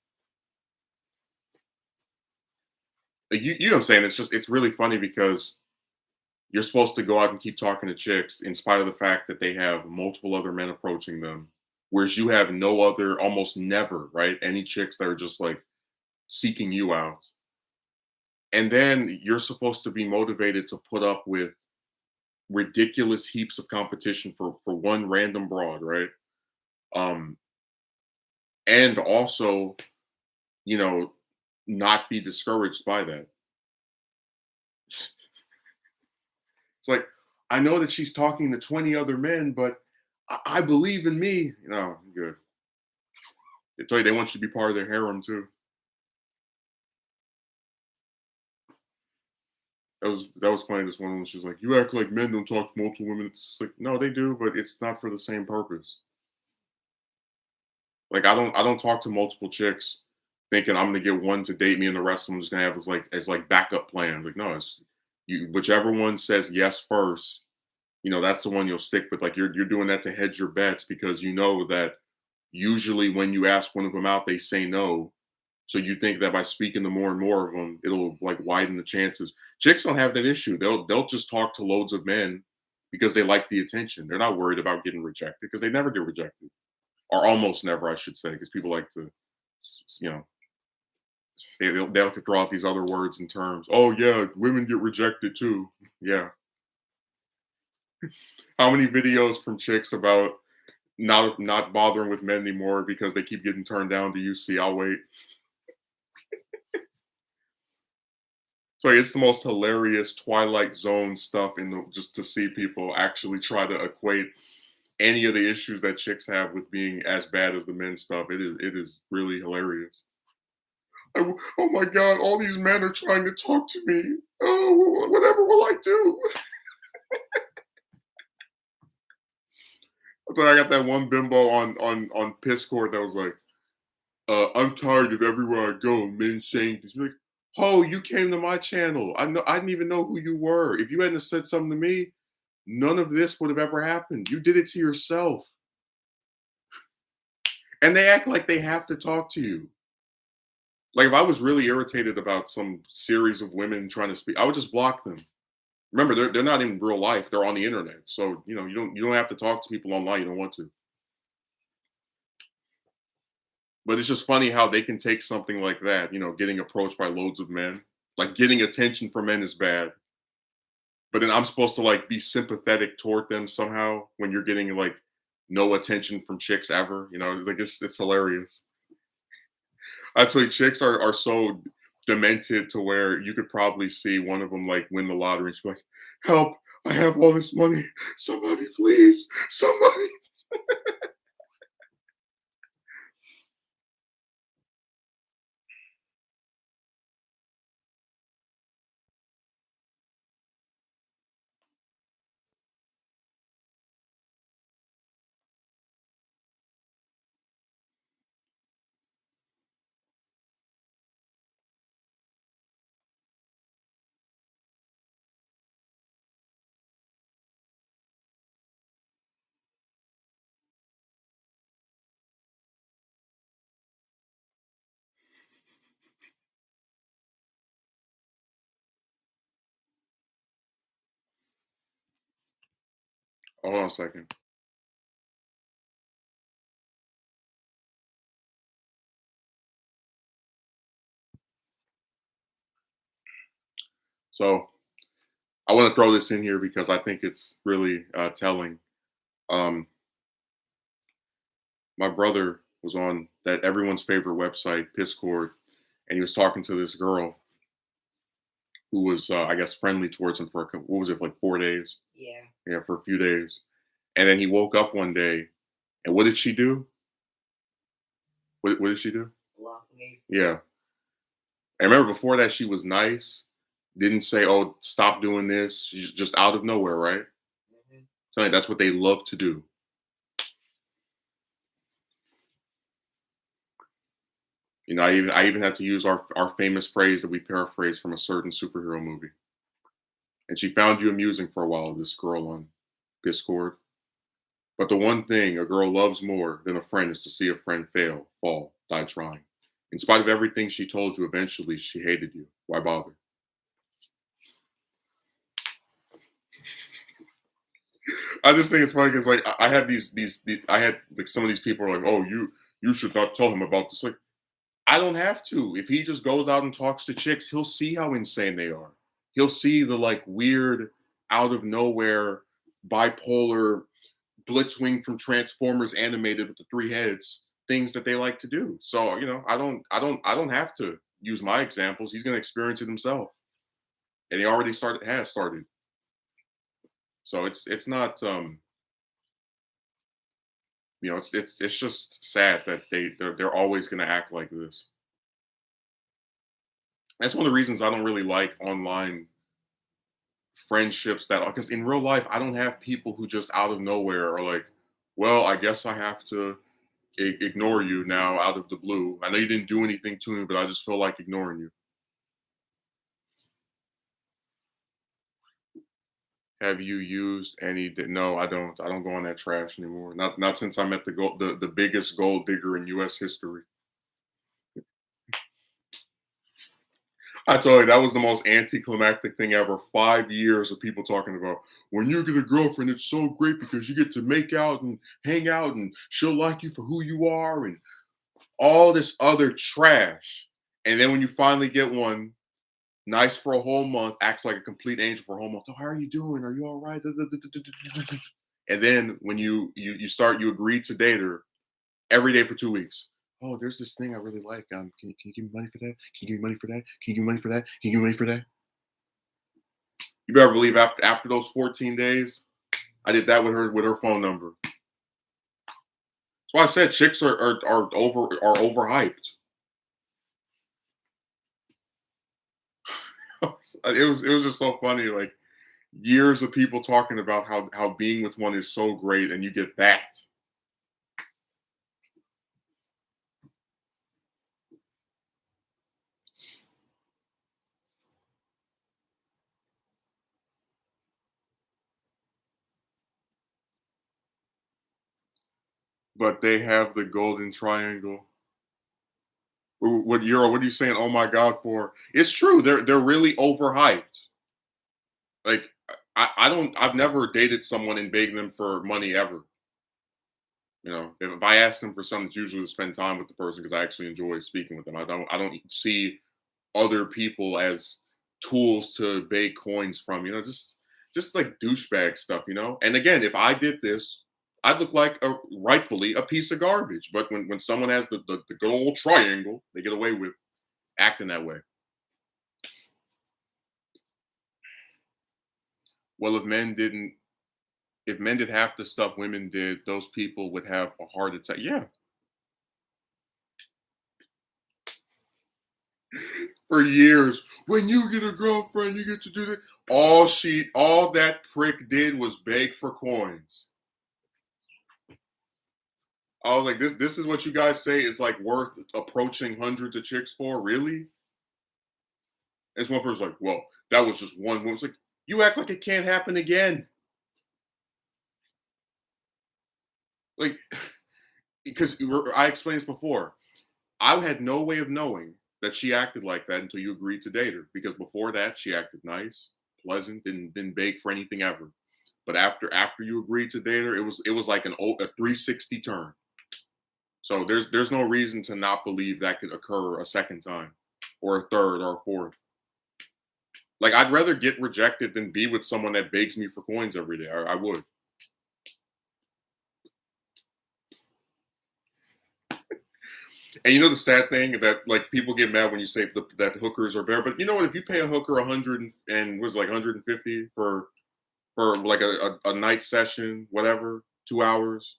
Like, you know what I'm saying? It's really funny because you're supposed to go out and keep talking to chicks in spite of the fact that they have multiple other men approaching them. Whereas you have no other, almost never, right? Any chicks that are just like seeking you out. And then you're supposed to be motivated to put up with ridiculous heaps of competition for one random broad, right? Um, and also, you know, not be discouraged by that. It's like, I know that she's talking to 20 other men, but I believe in me. Good. They tell you they want you to be part of their harem too. That was funny. This one, she was like, "You act like men don't talk to multiple women." It's like, no, they do, but it's not for the same purpose. Like, I don't talk to multiple chicks thinking I'm gonna get one to date me and the rest of them just gonna have as like backup plans. Like, no, it's you. Whichever one says yes first, that's the one you'll stick with. Like, you're doing that to hedge your bets because you know that usually when you ask one of them out, they say no. So you think that by speaking to more and more of them, it'll like widen the chances. Chicks don't have that issue. They'll just talk to loads of men because they like the attention. They're not worried about getting rejected because they never get rejected, or almost never, I should say, because people like to, you know, they have to throw out these other words and terms. Oh yeah, women get rejected too. Yeah. How many videos from chicks about not bothering with men anymore because they keep getting turned down to UC? I'll wait. So it's the most hilarious Twilight Zone stuff just to see people actually try to equate any of the issues that chicks have with being as bad as the men stuff. It is really hilarious. Oh my god, all these men are trying to talk to me. Oh, whatever will I do? I thought I got that one bimbo on Piscord that was like, I'm tired of everywhere I go, men saying this. Like, oh, you came to my channel. I didn't even know who you were. If you hadn't said something to me, none of this would have ever happened. You did it to yourself. And they act like they have to talk to you. Like if I was really irritated about some series of women trying to speak, I would just block them. Remember, they're not in real life; they're on the internet. So you don't have to talk to people online. You don't want to. But it's just funny how they can take something like that. Getting approached by loads of men, like getting attention from men is bad. But then I'm supposed to like be sympathetic toward them somehow when you're getting like no attention from chicks ever. Like it's hilarious. Actually, chicks are so demented to where you could probably see one of them like win the lottery and she's like, "Help! I have all this money. Somebody, please, somebody." Hold on a second. So I want to throw this in here because I think it's really telling. Um, my brother was on that everyone's favorite website, Piscord, and he was talking to this girl who was, I guess, friendly towards him for what was it, like 4 days? Yeah. Yeah, for a few days. And then he woke up one day, and what did she do? What did she do? Block me. Yeah. And remember, before that, she was nice, didn't say, "Oh, stop doing this." She's just out of nowhere, right? Hmm. So that's what they love to do. I even had to use our famous phrase that we paraphrase from a certain superhero movie. And she found you amusing for a while, this girl on Discord. But the one thing a girl loves more than a friend is to see a friend fail, fall, die trying. In spite of everything she told you, eventually she hated you. Why bother? I just think it's funny because like I had these I had like some of these people are like, oh, you should not tell him about this. Like, I don't have to. If he just goes out and talks to chicks, he'll see how insane they are. He'll see the like weird, out of nowhere, bipolar Blitzwing from Transformers animated with the three heads, things that they like to do. So, I don't have to use my examples. He's gonna experience it himself. And he already has started. So it's not it's just sad that they're always gonna act like this. That's one of the reasons I don't really like online friendships that because in real life I don't have people who just out of nowhere are like, well, I guess I have to ignore you now out of the blue. I know you didn't do anything to me, but I just feel like ignoring you. Have you used any? No, I don't. I don't go on that trash anymore. Not since I met the biggest gold digger in U.S. history. I told you that was the most anticlimactic thing ever. 5 years of people talking about when you get a girlfriend, it's so great because you get to make out and hang out, and she'll like you for who you are, and all this other trash. And then when you finally get one, nice for a whole month, acts like a complete angel for a whole month. Oh, how are you doing? Are you all right? And then when you agree to date her every day for 2 weeks. Oh, there's this thing I really like. Can you give me money for that? Can you give me money for that? Can you give me money for that? Can you give me money for that? You better believe after those 14 days, I did that with her phone number. That's why I said chicks are overhyped. It was just so funny. Like years of people talking about how being with one is so great, and you get that. But they have the golden triangle. What Euro? What are you saying? Oh my God! For it's true. They're really overhyped. Like I've never dated someone and begged them for money ever. If I ask them for something, it's usually to spend time with the person because I actually enjoy speaking with them. I don't see other people as tools to bake coins from. Just like douchebag stuff. And again, if I did this, I'd look like rightfully a piece of garbage. But when someone has the good old triangle, they get away with acting that way. Well, if men did half the stuff women did, those people would have a heart attack. Yeah, for years. When you get a girlfriend, you get to do that. All that prick did was beg for coins. I was like, this is what you guys say is like worth approaching hundreds of chicks for? Really? And one person's like, well, that was just one woman. It's like, you act like it can't happen again. Like, because I explained this before. I had no way of knowing that she acted like that until you agreed to date her. Because before that, she acted nice, pleasant, didn't beg for anything ever. But after you agreed to date her, it was like a 360 turn. So there's no reason to not believe that could occur a second time, or a third, or a fourth. Like I'd rather get rejected than be with someone that begs me for coins every day. I would. And the sad thing that like people get mad when you say that hookers are better, but you know what? If you pay a hooker 100 and was like 150 for like a night session, whatever, 2 hours,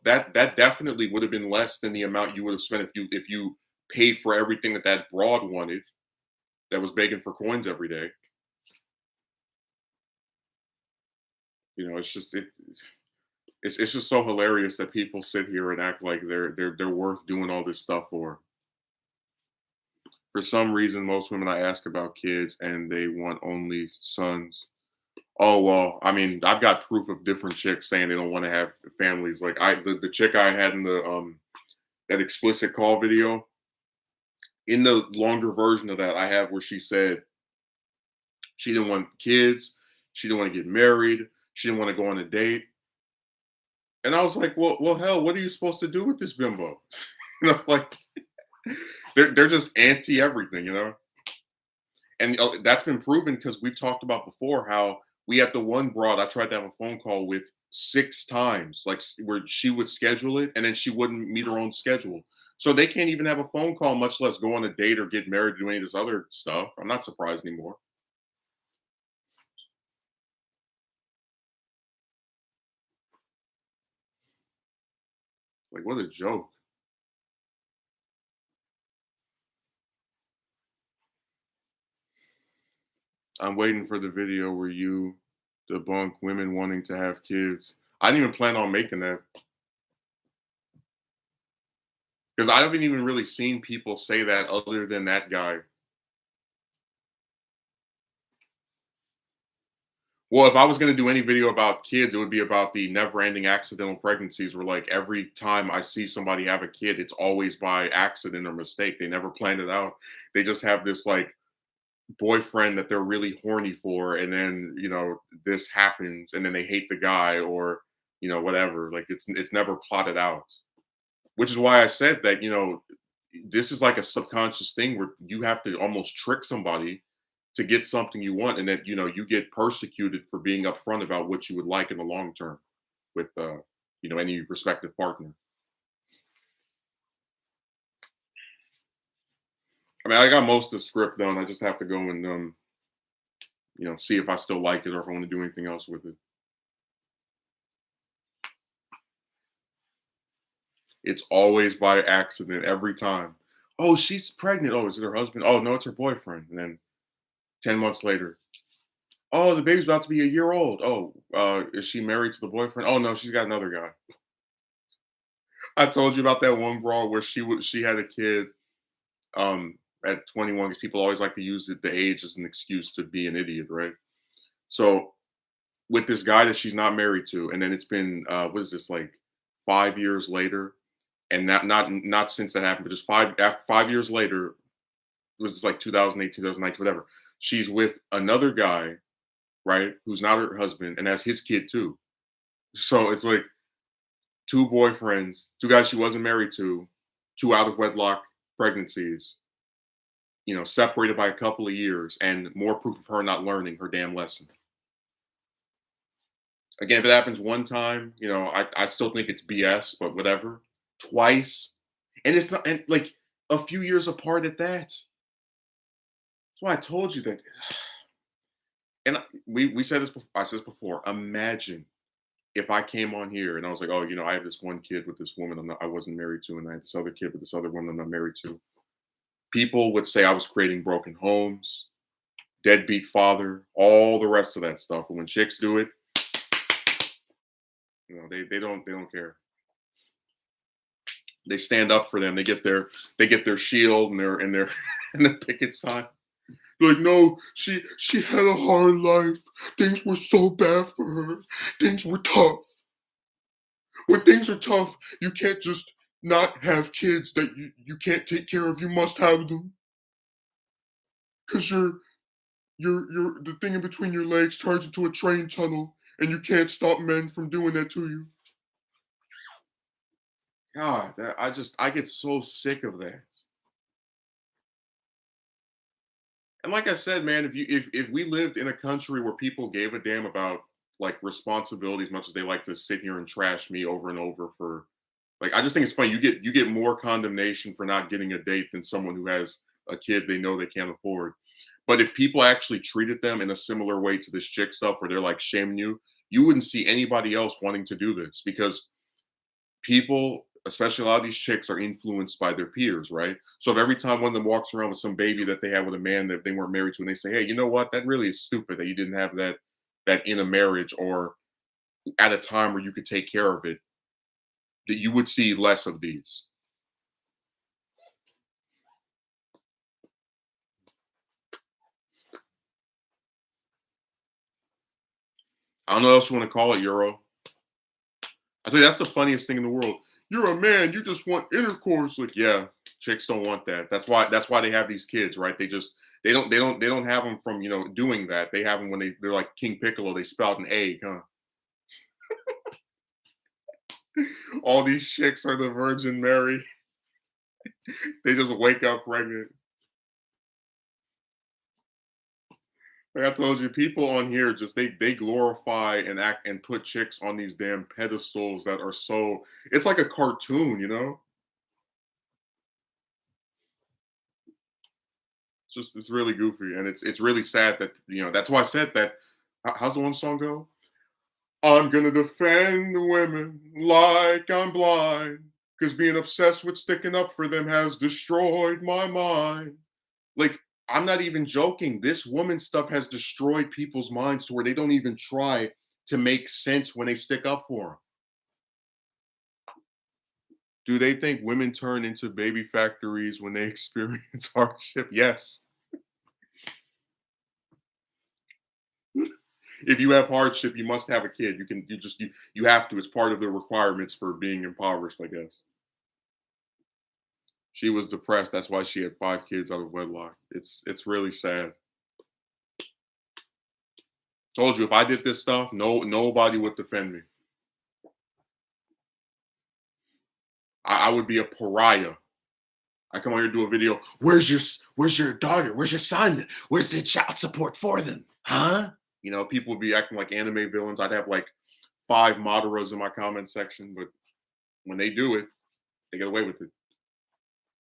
that definitely would have been less than the amount you would have spent if you paid for everything that broad wanted, that was begging for coins every day. It's just it's just so hilarious that people sit here and act like they're worth doing all this stuff for. For some reason, most women I ask about kids and they want only sons. Oh well, I mean, I've got proof of different chicks saying they don't want to have families. Like the chick I had in the that explicit call video, in the longer version of that, I have where she said she didn't want kids, she didn't want to get married, she didn't want to go on a date. And I was like, well, hell, what are you supposed to do with this bimbo? Like they're just anti everything, you know. And that's been proven because we've talked about before how we had the one broad I tried to have a phone call with 6 times, like where she would schedule it and then she wouldn't meet her own schedule. So they can't even have a phone call, much less go on a date or get married, do any of this other stuff. I'm not surprised anymore. Like, what a joke. I'm waiting for the video where you debunk women wanting to have kids. I didn't even plan on making that because I haven't even really seen people say that other than that guy. Well, if I was going to do any video about kids, it would be about the never-ending accidental pregnancies where like every time I see somebody have a kid, it's always by accident or mistake. They never planned it out. They just have this like boyfriend that they're really horny for, and then this happens and then they hate the guy, or whatever. Like it's never plotted out. Which is why I said that, this is like a subconscious thing where you have to almost trick somebody to get something you want, and that you get persecuted for being upfront about what you would like in the long term with any prospective partner. I mean, I got most of the script done. I just have to go and see if I still like it or if I want to do anything else with it. It's always by accident every time. Oh, she's pregnant. Oh, is it her husband? Oh, no, it's her boyfriend. And then 10 months later, oh, the baby's about to be a year old. Oh, is she married to the boyfriend? Oh no, she's got another guy. I told you about that one girl where she had a kid at 21, because people always like to use the age as an excuse to be an idiot, right? So with this guy that she's not married to, and then it's been what is this, like 5 years later, and not since that happened, but just 5 years later, it was like 2008, 2019, whatever. She's with another guy, right, who's not her husband, and has his kid too. So it's like two boyfriends, two guys she wasn't married to, two out of wedlock pregnancies, separated by a couple of years, and more proof of her not learning her damn lesson. Again, if it happens one time, I still think it's BS, but whatever. Twice, and it's not, and like a few years apart at that. That's why I told you that. And we said this before. I said this before. Imagine if I came on here and I was like, oh, I have this one kid with this woman I wasn't married to, and I have this other kid with this other woman I'm not married to. People would say I was creating broken homes, deadbeat father, all the rest of that stuff. But when chicks do it, they don't care. They stand up for them. They get their shield and their and the picket sign. Like, no, she had a hard life. Things were so bad for her. Things were tough. When things are tough, you can't just not have kids that you can't take care of. You must have them. Because your the thing in between your legs turns into a train tunnel, and you can't stop men from doing that to you. God, I get so sick of that. And like I said, man, if we lived in a country where people gave a damn about like responsibility as much as they like to sit here and trash me over and over for, like, I just think it's funny. You get more condemnation for not getting a date than someone who has a kid they know they can't afford. But if people actually treated them in a similar way to this chick stuff where they're like shaming you, you wouldn't see anybody else wanting to do this, because people, especially a lot of these chicks, are influenced by their peers, right? So if every time one of them walks around with some baby that they had with a man that they weren't married to, and they say, hey, you know what? That really is stupid that you didn't have that in a marriage or at a time where you could take care of it, that you would see less of these. I don't know what else you want to call it, Euro. I tell you, that's the funniest thing in the world. You're a man. You just want intercourse. Like, yeah, chicks don't want that. That's why they have these kids, right? They don't have them from doing that. They have them when they're like King Piccolo. They spout an egg, huh? All these chicks are the Virgin Mary. They just wake up pregnant. Like I told you, people on here just they glorify and act and put chicks on these damn pedestals that are so. It's like a cartoon. Just it's really goofy, and it's really sad that that's why I said that. How's the one song go? I'm gonna defend women like I'm blind, because being obsessed with sticking up for them has destroyed my mind. Like, I'm not even joking. This woman stuff has destroyed people's minds to where they don't even try to make sense when they stick up for them. Do they think women turn into baby factories when they experience hardship? Yes. If you have hardship, you must have a kid. You have to. It's part of the requirements for being impoverished, I guess. She was depressed. That's why she had 5 kids out of wedlock. It's really sad. Told you if I did this stuff, nobody would defend me. I would be a pariah. I come on here and do a video. Where's your daughter? Where's your son? Where's the child support for them? Huh? People would be acting like anime villains. I'd have like 5 Madaras in my comment section, but when they do it, they get away with it.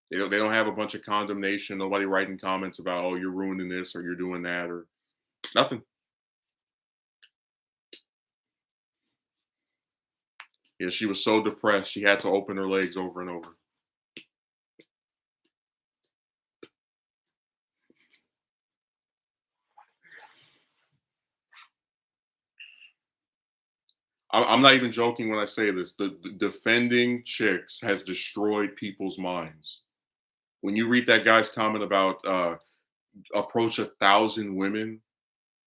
They don't have a bunch of condemnation. Nobody writing comments about, oh, you're ruining this or you're doing that or nothing. Yeah, she was so depressed she had to open her legs over and over. I'm not even joking when I say this. The defending chicks has destroyed people's minds. When you read that guy's comment about approach 1,000 women,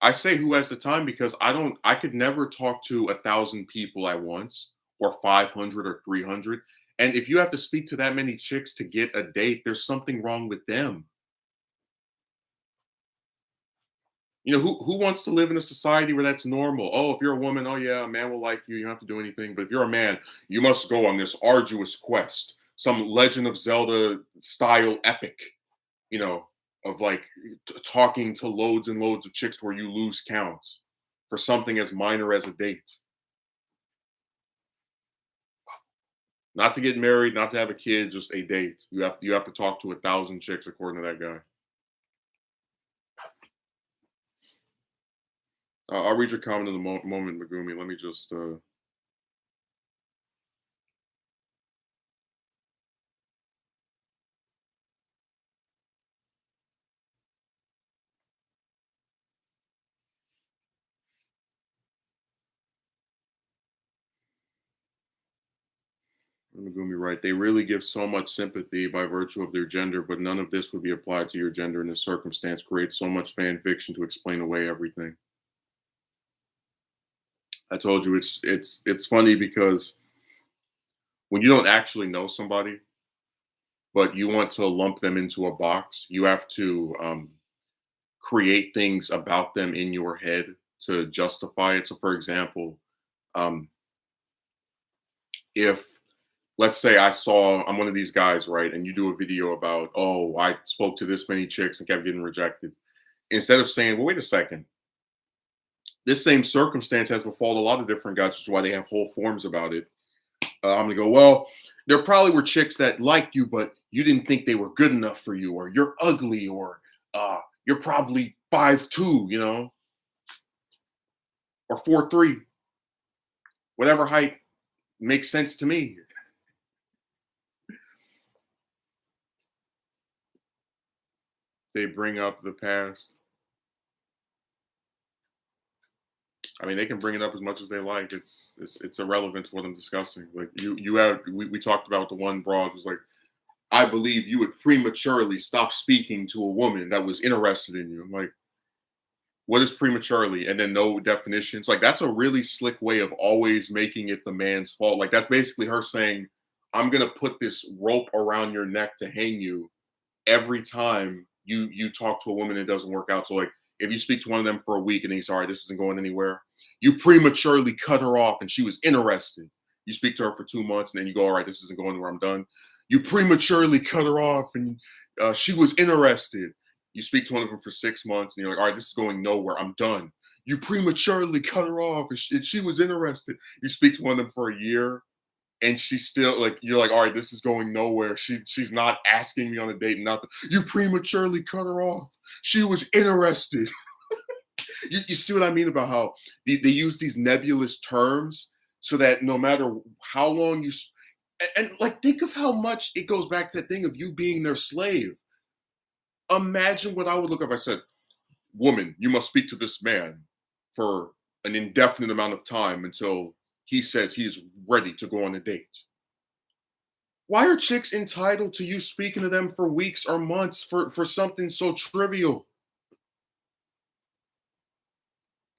I say who has the time because I could never talk to 1,000 people at once or 500 or 300. And if you have to speak to that many chicks to get a date, there's something wrong with them. Who wants to live in a society where that's normal? Oh, if you're a woman, oh yeah, a man will like you. You don't have to do anything. But if you're a man, you must go on this arduous quest, some Legend of Zelda style epic, you know, of like talking to loads and loads of chicks where you lose count for something as minor as a date. Not to get married, not to have a kid, just a date. You have to talk to 1,000 chicks according to that guy. I'll read your comment in a moment, Megumi. Let me just. Megumi, right? They really give so much sympathy by virtue of their gender, but none of this would be applied to your gender in this circumstance. Creates so much fan fiction to explain away everything. I told you it's funny because when you don't actually know somebody, but you want to lump them into a box, you have to create things about them in your head to justify it. So, for example, um, if let's say I'm one of these guys, right, and you do a video about, oh, I spoke to this many chicks and kept getting rejected. Instead of saying, well, wait a second, this same circumstance has befallen a lot of different guys, which is why they have whole forms about it. I'm gonna go, well, there probably were chicks that liked you, but you didn't think they were good enough for you, or you're ugly, or you're probably 5'2", or 4'3", whatever height makes sense to me. They bring up the past. I mean, they can bring it up as much as they like. It's irrelevant to what I'm discussing. Like we talked about the one broad was like, I believe you would prematurely stop speaking to a woman that was interested in you. I'm like, What is prematurely? And then no definitions. Like that's a really slick way of always making it the man's fault. Like that's basically her saying, I'm gonna put this rope around your neck to hang you every time you talk to a woman and it doesn't work out. So like if you speak to one of them for a week and he's sorry, this isn't going anywhere, you prematurely cut her off and she was interested. You speak to her for 2 months and then you go, all right, this isn't going anywhere, I'm done. You prematurely cut her off and she was interested. You speak to one of them for 6 months and you're like, all right, this is going nowhere, I'm done. You prematurely cut her off and she was interested. You speak to one of them for a year and she's still like, you're like, all right, this is going nowhere. She's not asking me on a date, nothing. You prematurely cut her off. She was interested. You see what I mean about how they use these nebulous terms so that no matter how long and like think of how much it goes back to that thing of you being their slave. Imagine what I would look up. I said, woman, you must speak to this man for an indefinite amount of time until he says he is ready to go on a date. Why are chicks entitled to you speaking to them for weeks or months for something so trivial?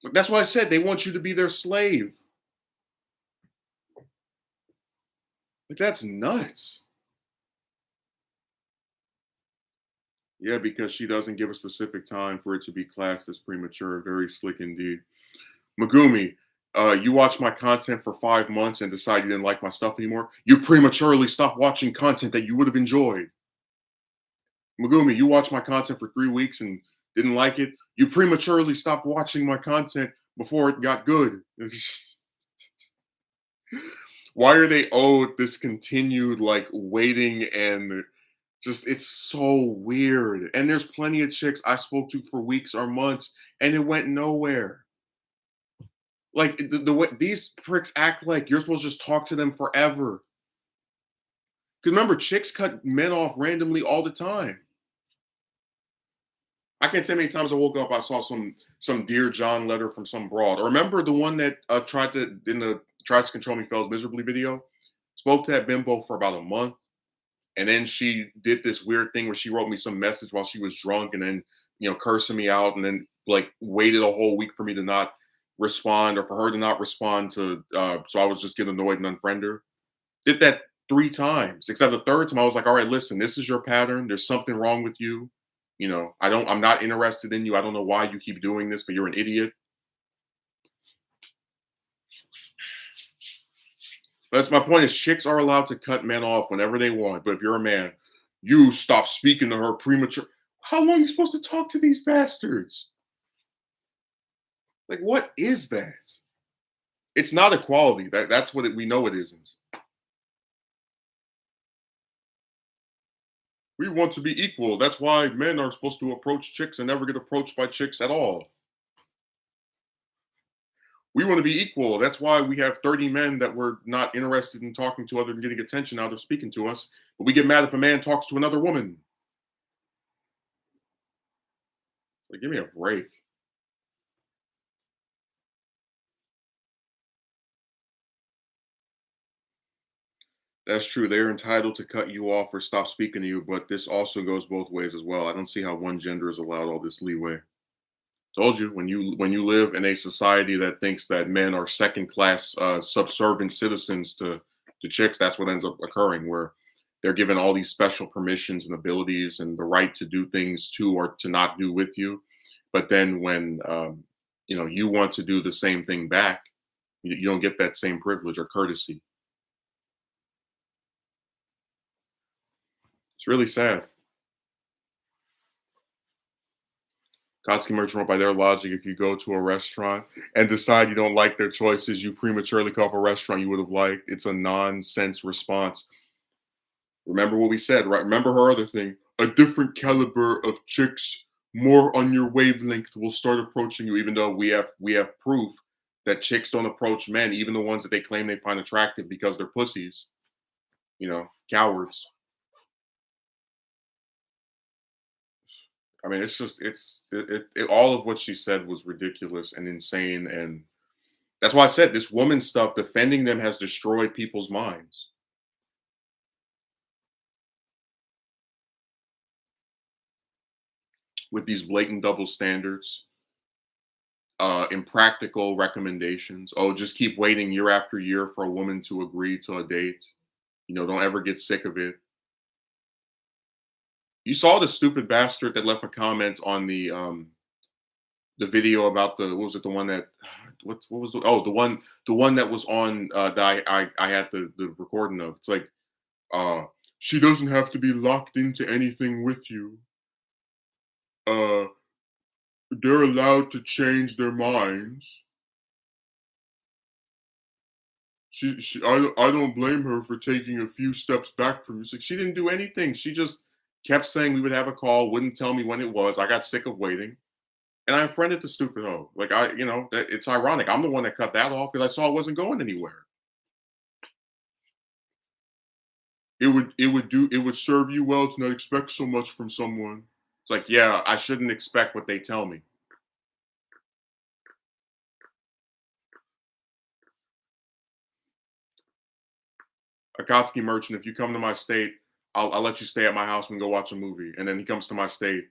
Like, that's why I said they want you to be their slave. Like that's nuts. Yeah, because she doesn't give a specific time for it to be classed as premature. Very slick indeed. Megumi, you watched my content for 5 months and decide you didn't like my stuff anymore. You prematurely stopped watching content that you would have enjoyed. Megumi, you watched my content for 3 weeks and didn't like it. You prematurely stopped watching my content before it got good. Why are they owed this continued like waiting and just it's so weird. And there's plenty of chicks I spoke to for weeks or months and it went nowhere. Like the way these pricks act like you're supposed to just talk to them forever. Because remember, chicks cut men off randomly all the time. I can't tell how many times I woke up, I saw some Dear John letter from some broad. Or remember the one that tried to in the tries to control me fails miserably video? Spoke to that bimbo for about a month. And then she did this weird thing where she wrote me some message while she was drunk and then, cursing me out and then like waited a whole week for me to not respond or for her to not respond to so I was just getting annoyed and unfriend her. Did that 3 times, except the third time I was like, all right, listen, this is your pattern. There's something wrong with you. I'm not interested in you. I don't know why you keep doing this, but you're an idiot. That's my point is chicks are allowed to cut men off whenever they want. But if you're a man, you stop speaking to her premature. How long are you supposed to talk to these bastards? Like, what is that? It's not equality. That's what we know it isn't. We want to be equal. That's why men are supposed to approach chicks and never get approached by chicks at all. We want to be equal. That's why we have 30 men that we're not interested in talking to other than getting attention out of speaking to us. But we get mad if a man talks to another woman. Like, give me a break. That's true. They're entitled to cut you off or stop speaking to you, but this also goes both ways as well. I don't see how one gender is allowed all this leeway. Told you when you live in a society that thinks that men are second class subservient citizens to chicks, that's what ends up occurring where they're given all these special permissions and abilities and the right to do things to or to not do with you. But then when you want to do the same thing back, you don't get that same privilege or courtesy. It's really sad. Kotsky merchant wrote by their logic, if you go to a restaurant and decide you don't like their choices, you prematurely cut off a restaurant you would have liked. It's a nonsense response. Remember what we said, right? Remember her other thing. A different caliber of chicks, more on your wavelength, will start approaching you, even though we have proof that chicks don't approach men, even the ones that they claim they find attractive because they're pussies, cowards. I mean, it's just all of what she said was ridiculous and insane, and that's why I said this woman stuff. Defending them has destroyed people's minds with these blatant double standards. impractical recommendations. Oh, just keep waiting year after year for a woman to agree to a date. Don't ever get sick of it. You saw the stupid bastard that left a comment on the video about what was it, the one that what was the one that was on that I had the recording of. It's like, uh she doesn't have to be locked into anything with you. Uh they're allowed to change their minds. I don't blame her for taking a few steps back from you. It's like she didn't do anything. She just kept saying we would have a call, wouldn't tell me when it was. I got sick of waiting. And I unfriended the stupid hoe. Like it's ironic. I'm the one that cut that off because I saw it wasn't going anywhere. It would serve you well to not expect so much from someone. It's like, yeah, I shouldn't expect what they tell me. Akatsuki merchant, if you come to my state, I'll let you stay at my house and go watch a movie. And then he comes to my state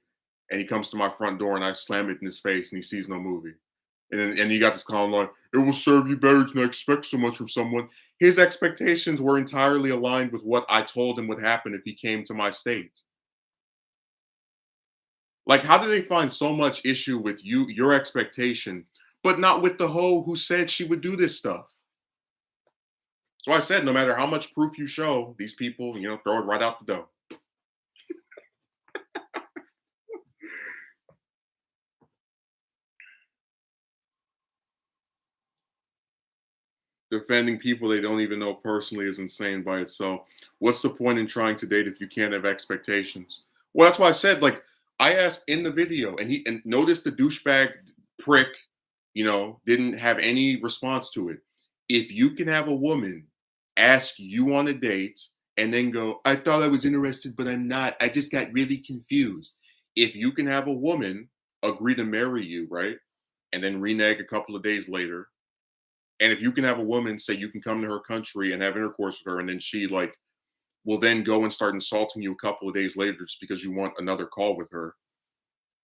and he comes to my front door and I slam it in his face and he sees no movie. And you got this clown line, it will serve you better to not expect so much from someone. His expectations were entirely aligned with what I told him would happen if he came to my state. Like, how do they find so much issue with your expectation, but not with the hoe who said she would do this stuff? So I said, no matter how much proof you show, these people, throw it right out the door. Defending people they don't even know personally is insane by itself. What's the point in trying to date if you can't have expectations? Well, that's why I said, like, I asked in the video, and notice the douchebag prick, didn't have any response to it. If you can have a woman ask you on a date and then go, I thought I was interested, but I'm not. I just got really confused. If you can have a woman agree to marry you, right? And then renege a couple of days later, and if you can have a woman say you can come to her country and have intercourse with her, and then she will then go and start insulting you a couple of days later just because you want another call with her,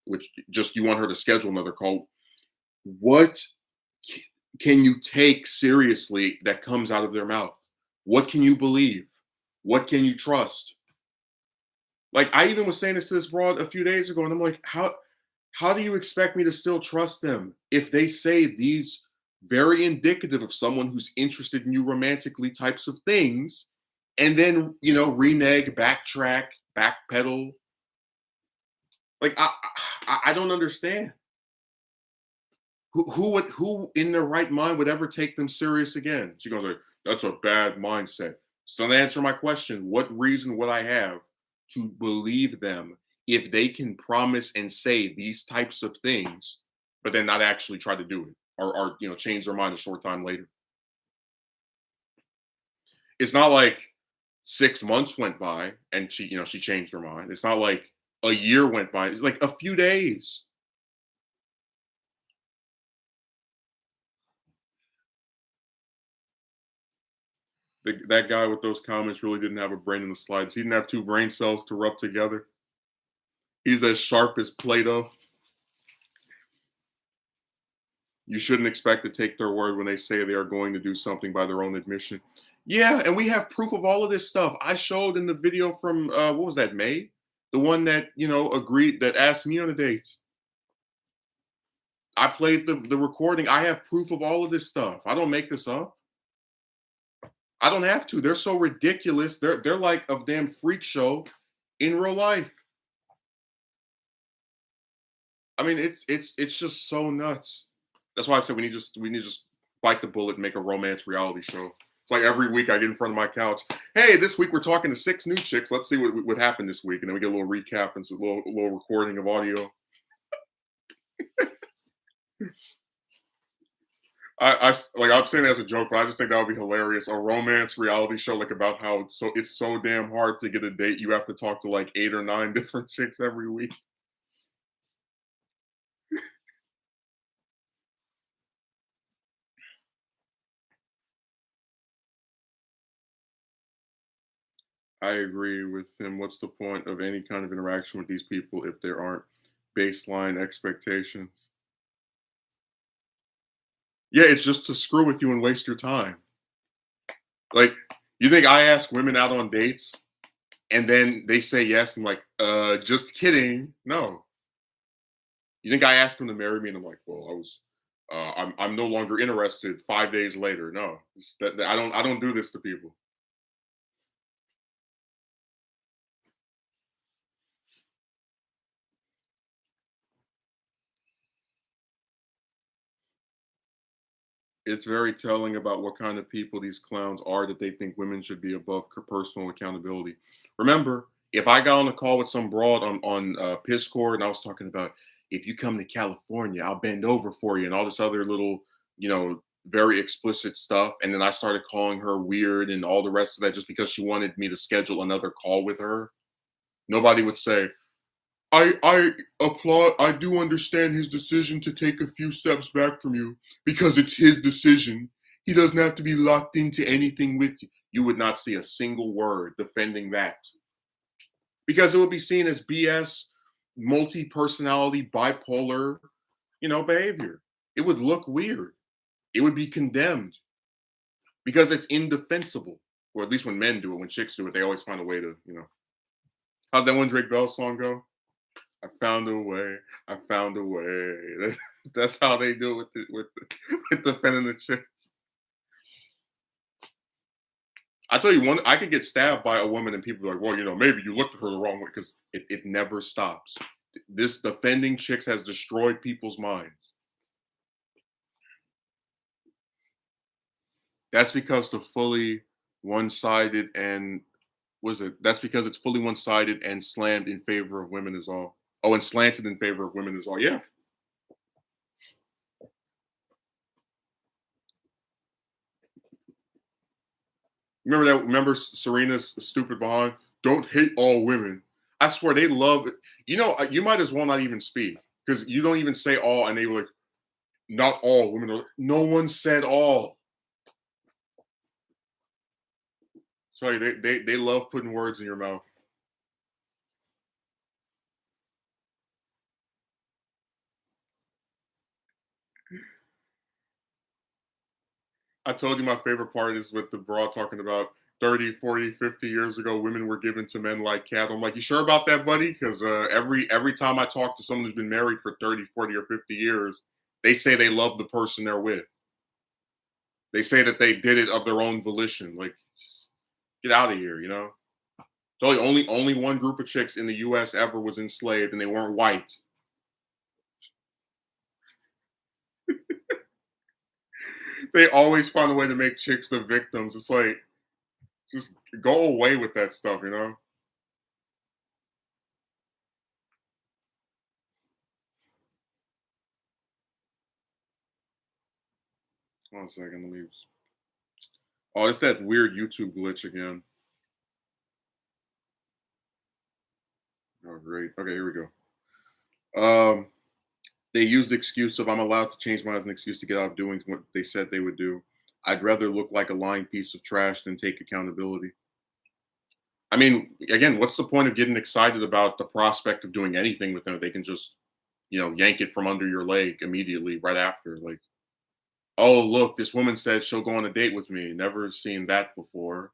which just you want her to schedule another call. What can you take seriously that comes out of their mouth? What can you believe? What can you trust? Like, I even was saying this to this broad a few days ago, and I'm like, how do you expect me to still trust them if they say these very indicative of someone who's interested in you romantically types of things, and then renege, backtrack, backpedal? Like, I don't understand. Who in their right mind would ever take them serious again? She goes like, that's a bad mindset. So to answer my question, what reason would I have to believe them if they can promise and say these types of things, but then not actually try to do it, or change their mind a short time later? It's not like 6 months went by and she changed her mind. It's not like a year went by. It's like a few days. That guy with those comments really didn't have a brain in the slides. He didn't have two brain cells to rub together. He's as sharp as Play-Doh. You shouldn't expect to take their word when they say they are going to do something by their own admission. Yeah, and we have proof of all of this stuff. I showed in the video from what was that, May? The one that agreed, that asked me on a date. I played the recording. I have proof of all of this stuff. I don't make this up. I don't have to. They're so ridiculous. They're like a damn freak show in real life. I mean, it's just so nuts. That's why I said we need to just bite the bullet and make a romance reality show. It's like every week I get in front of my couch. Hey, this week we're talking to 6 new chicks. Let's see what happened this week, and then we get a little recap and a little recording of audio. I'm saying that as a joke, but I just think that would be hilarious. A romance reality show, like, about how it's so damn hard to get a date. You have to talk to like 8 or 9 different chicks every week. I agree with him. What's the point of any kind of interaction with these people if there aren't baseline expectations? Yeah, it's just to screw with you and waste your time. Like, you think I ask women out on dates and then they say yes? I'm like, just kidding. No. You think I asked them to marry me? And I'm like, well, I'm no longer interested 5 days later. No, I don't do this to people. It's very telling about what kind of people these clowns are that they think women should be above personal accountability. Remember, if I got on a call with some broad on Piscord and I was talking about if you come to California, I'll bend over for you and all this other little, you know, very explicit stuff, and then I started calling her weird and all the rest of that just because she wanted me to schedule another call with her, nobody would say, I applaud. I do understand his decision to take a few steps back from you because it's his decision. He doesn't have to be locked into anything with you. You would not see a single word defending that because it would be seen as BS, multi-personality, bipolar, behavior. It would look weird. It would be condemned because it's indefensible. Or at least when men do it, when chicks do it, they always find a way to. How's that one Drake Bell song go? I found a way. I found a way. That's how they do it with defending the chicks. I tell you one, I could get stabbed by a woman and people are like, well, maybe you looked at her the wrong way because it never stops. This defending chicks has destroyed people's minds. That's because the fully one-sided and that's because it's fully one-sided and slammed in favor of women is all. Oh, and slanted in favor of women is all. Yeah. Remember that? Remember Serena's stupid behind? Don't hate all women. I swear they love it. You might as well not even speak because you don't even say all, and they were like, not all women. No one said all. Sorry, they love putting words in your mouth. I told you my favorite part is with the broad talking about 30, 40, 50 years ago, women were given to men like cattle. I'm like, you sure about that, buddy? Because every time I talk to someone who's been married for 30, 40, or 50 years, they say they love the person they're with. They say that they did it of their own volition. Like, get out of here. So only one group of chicks in the US ever was enslaved and they weren't white. They always find a way to make chicks the victims. It's like, just go away with that stuff. 1 second, let me. Oh, it's that weird YouTube glitch again. Oh, great. Okay, here we go. They use the excuse of I'm allowed to change mine as an excuse to get out of doing what they said they would do. I'd rather look like a lying piece of trash than take accountability. I mean, again, what's the point of getting excited about the prospect of doing anything with them if they can just, yank it from under your leg immediately right after? Like, oh, look, this woman said she'll go on a date with me. Never seen that before.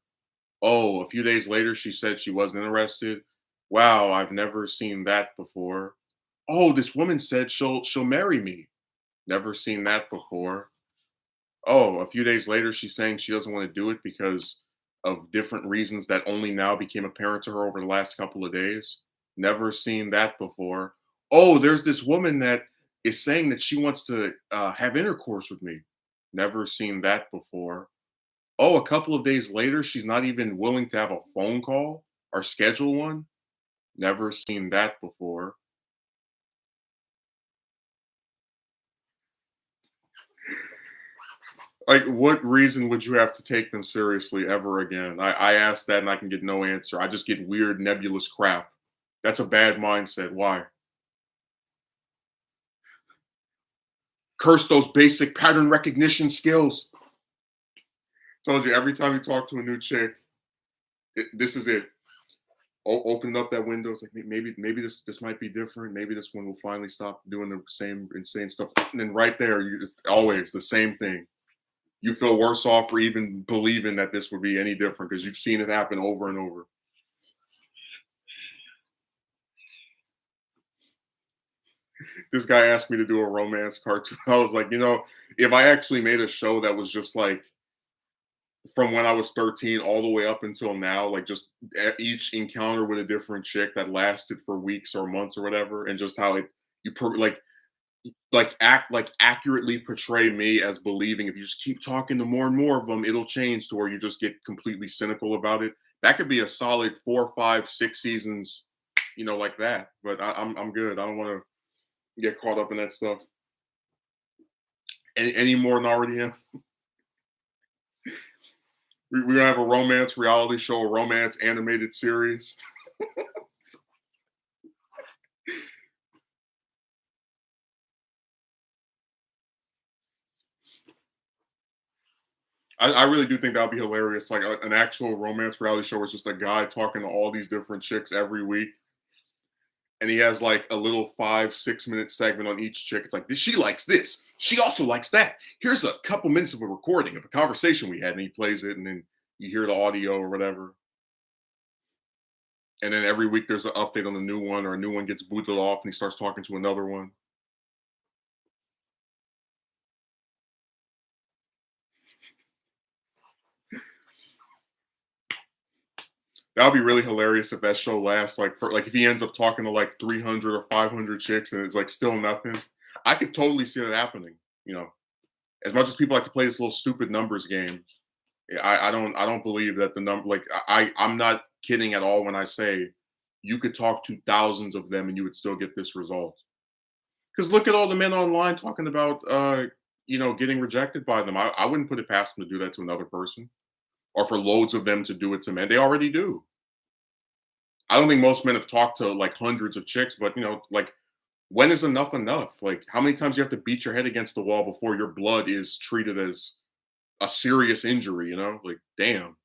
Oh, a few days later, she said she wasn't interested. Wow, I've never seen that before. Oh, this woman said she'll marry me. Never seen that before. Oh, a few days later, she's saying she doesn't want to do it because of different reasons that only now became apparent to her over the last couple of days. Never seen that before. Oh, there's this woman that is saying that she wants to have intercourse with me. Never seen that before. Oh, a couple of days later, she's not even willing to have a phone call or schedule one. Never seen that before. Like, what reason would you have to take them seriously ever again? I ask that and I can get no answer. I just get weird, nebulous crap. That's a bad mindset. Why? Curse those basic pattern recognition skills. Told you every time you talk to a new chick, this is it. Opened up that window. It's like maybe this might be different. Maybe this one will finally stop doing the same insane stuff. And then right there, you just always the same thing. You feel worse off for even believing that this would be any different because you've seen it happen over and over. This guy asked me to do a romance cartoon. I was like, if I actually made a show that was just like from when I was 13 all the way up until now, like just each encounter with a different chick that lasted for weeks or months or whatever, and just how like accurately portray me as believing if you just keep talking to more and more of them, it'll change to where you just get completely cynical about it. That could be a solid 4, 5, 6 seasons, like that. But I'm good. I don't want to get caught up in that stuff any more than I already am. We're gonna have a romance reality show, a romance animated series. I really do think that would be hilarious. Like an actual romance reality show where it's just a guy talking to all these different chicks every week. And he has like a little 5, 6 minute segment on each chick. It's like, she likes this. She also likes that. Here's a couple minutes of a recording of a conversation we had. And he plays it, and then you hear the audio or whatever. And then every week there's an update on the new one, or a new one gets booted off and he starts talking to another one. That would be really hilarious if that show lasts like if he ends up talking to like 300 or 500 chicks and it's like still nothing. I could totally see that happening. You know, as much as people like to play this little stupid numbers game, I don't believe that the number like I'm not kidding at all when I say you could talk to thousands of them and you would still get this result. Because look at all the men online talking about getting rejected by them. I wouldn't put it past them to do that to another person, or for loads of them to do it to men. They already do. I don't think most men have talked to like hundreds of chicks, but like when is enough enough? Like how many times do you have to beat your head against the wall before your blood is treated as a serious injury? Like damn.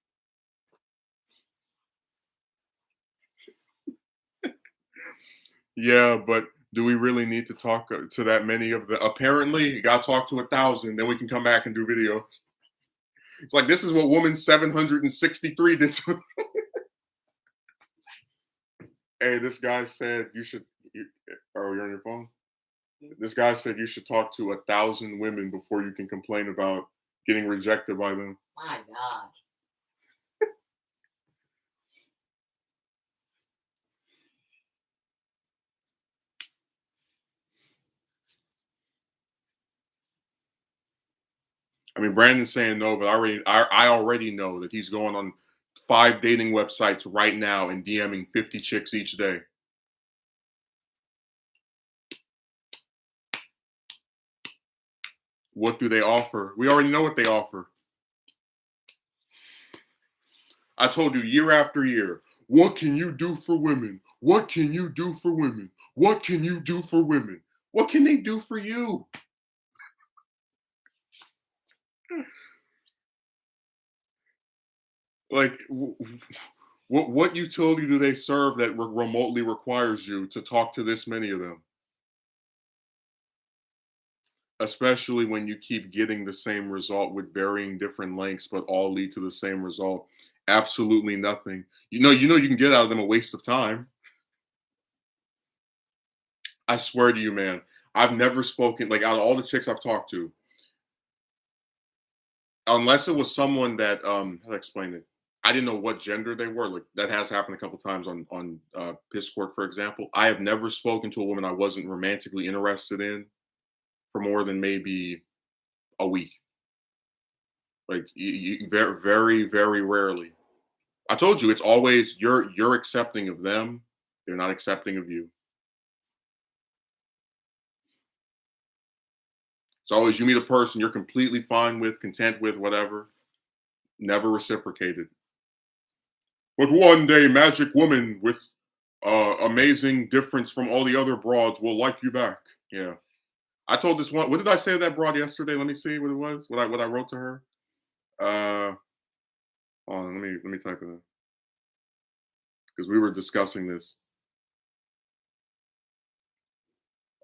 Yeah, but do we really need to talk to that many of the? Apparently, you got to talk to 1,000, then we can come back and do videos. It's like this is what woman 763 did to. Hey, this guy said you should. Oh, you're on your phone. This guy said you should talk to 1,000 women before you can complain about getting rejected by them. My God. I mean, Brandon's saying no, but I already know that he's going on 5 dating websites right now and DMing 50 chicks each day. What do they offer? We already know what they offer. I told you year after year, what can you do for women? What can you do for women? What can you do for women? What can they do for you? Like, what utility do they serve that remotely requires you to talk to this many of them? Especially when you keep getting the same result with varying different lengths, but all lead to the same result. Absolutely nothing. You can get out of them a waste of time. I swear to you, man. I've never spoken like out of all the chicks I've talked to, unless it was someone that how to explain it. I didn't know what gender they were. Like that has happened a couple times on Piscourt, for example. I have never spoken to a woman I wasn't romantically interested in for more than maybe a week. Like very, very, very rarely. I told you it's always you're accepting of them, they're not accepting of you. It's always you meet a person you're completely fine with, content with, whatever, never reciprocated. But one day, magic woman with amazing difference from all the other broads will like you back. Yeah, I told this one. What did I say to that broad yesterday? Let me see what it was. What I wrote to her. Uh, hold on, let me type it in. because we were discussing this.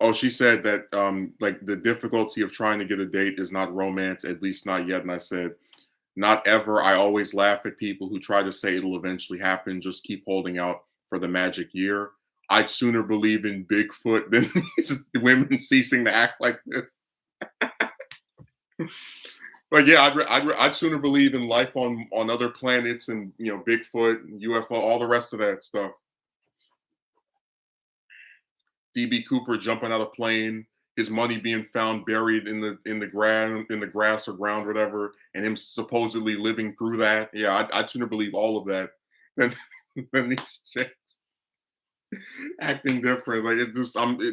Oh, she said that like the difficulty of trying to get a date is not romance, at least not yet. And I said, not ever. I always laugh at people who try to say it'll eventually happen. Just keep holding out for the magic year. I'd sooner believe in Bigfoot than these women ceasing to act like this. But yeah, I'd sooner believe in life on other planets and Bigfoot, and UFO, all the rest of that stuff. DB Cooper jumping out of plane, his money being found buried in the ground, in the grass or ground, whatever, and him supposedly living through that. Yeah, I'd sooner believe all of that than than these chicks acting different. Like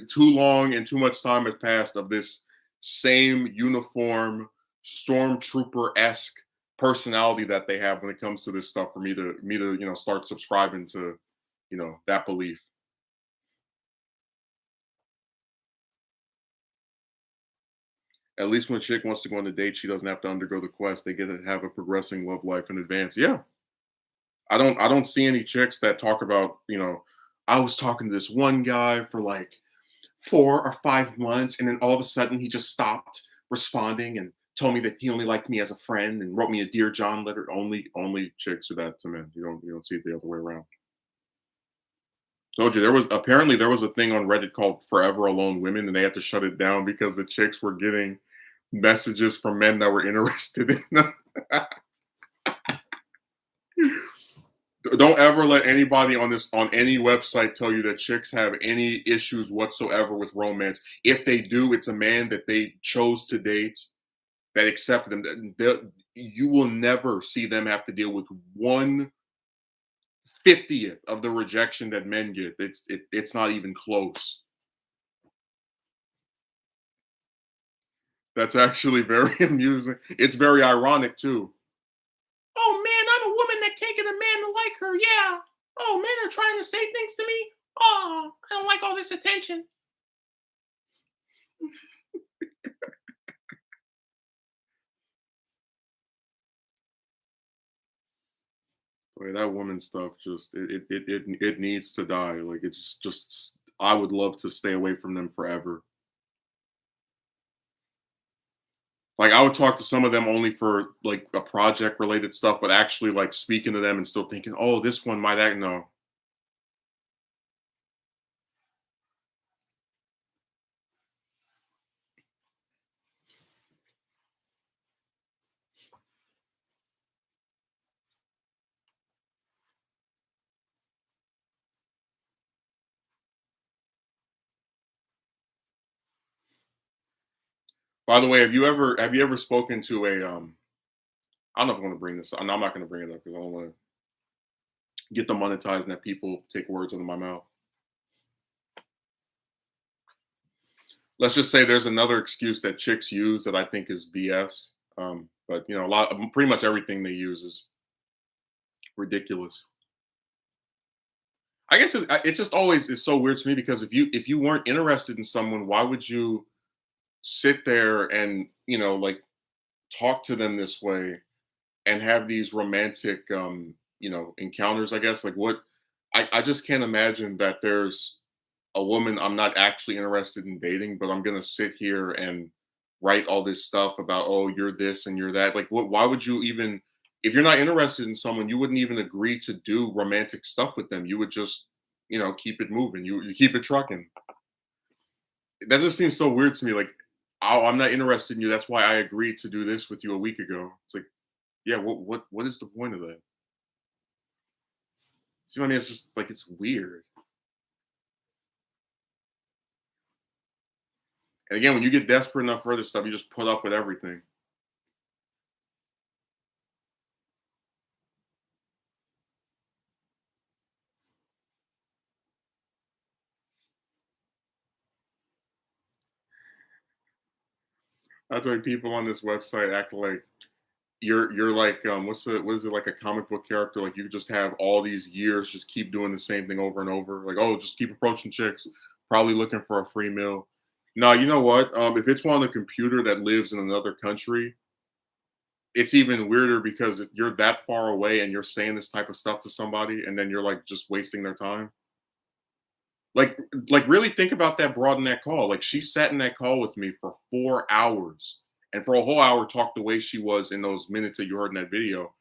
too long and too much time has passed of this same uniform stormtrooper esque personality that they have when it comes to this stuff. For me to start subscribing to that belief. At least when a chick wants to go on a date, she doesn't have to undergo the quest. They get to have a progressing love life in advance. Yeah. I don't see any chicks that talk about, I was talking to this one guy for like 4 or 5 months, and then all of a sudden he just stopped responding and told me that he only liked me as a friend and wrote me a Dear John letter. Only chicks do that to men. You don't see it the other way around. Told you there was a thing on Reddit called Forever Alone Women, and they had to shut it down because the chicks were getting messages from men that were interested in them. Don't ever let anybody on any website tell you that chicks have any issues whatsoever with romance. If they do, it's a man that they chose to date that accepted them. You will never see them have to deal with 1/50th of the rejection that men get. It's not even close. That's actually very amusing. It's very ironic too. Oh man, I'm a woman that can't get a man to like her. Yeah. Oh, men are trying to say things to me. Oh, I don't like all this attention. Boy, that woman stuff just it needs to die. Like it's just I would love to stay away from them forever. Like I would talk to some of them only for like a project related stuff, but actually like speaking to them and still thinking, oh, this one might act. No. By the way, have you ever spoken to a I don't know if I want to bring this up. No, I'm not going to bring it up because I don't want to get them monetized and that people take words out of my mouth. Let's just say there's another excuse that chicks use that I think is BS. But pretty much everything they use is ridiculous. I guess it just always is so weird to me because if you weren't interested in someone, why would you sit there and like talk to them this way and have these romantic encounters? I guess like what I just can't imagine that there's a woman I'm not actually interested in dating, but I'm gonna sit here and write all this stuff about, oh, you're this and you're that. Like, why would you even, if you're not interested in someone, you wouldn't even agree to do romantic stuff with them. You would just, keep it moving. You keep it trucking. That just seems so weird to me. Like, oh, I'm not interested in you. That's why I agreed to do this with you a week ago. It's like, yeah, what is the point of that? See what I mean? It's just like it's weird. And again, when you get desperate enough for this stuff, you just put up with everything. That's why people on this website act like you're like what is it, like a comic book character? Like you just have all these years, just keep doing the same thing over and over. Like, oh, just keep approaching chicks, probably looking for a free meal. No, you know what? If it's on a computer that lives in another country, it's even weirder because if you're that far away and you're saying this type of stuff to somebody, and then you're like just wasting their time. Like, really think about that broad in that call. Like, she sat in that call with me for 4 hours, and for a whole hour talked the way she was in those minutes that you heard in that video.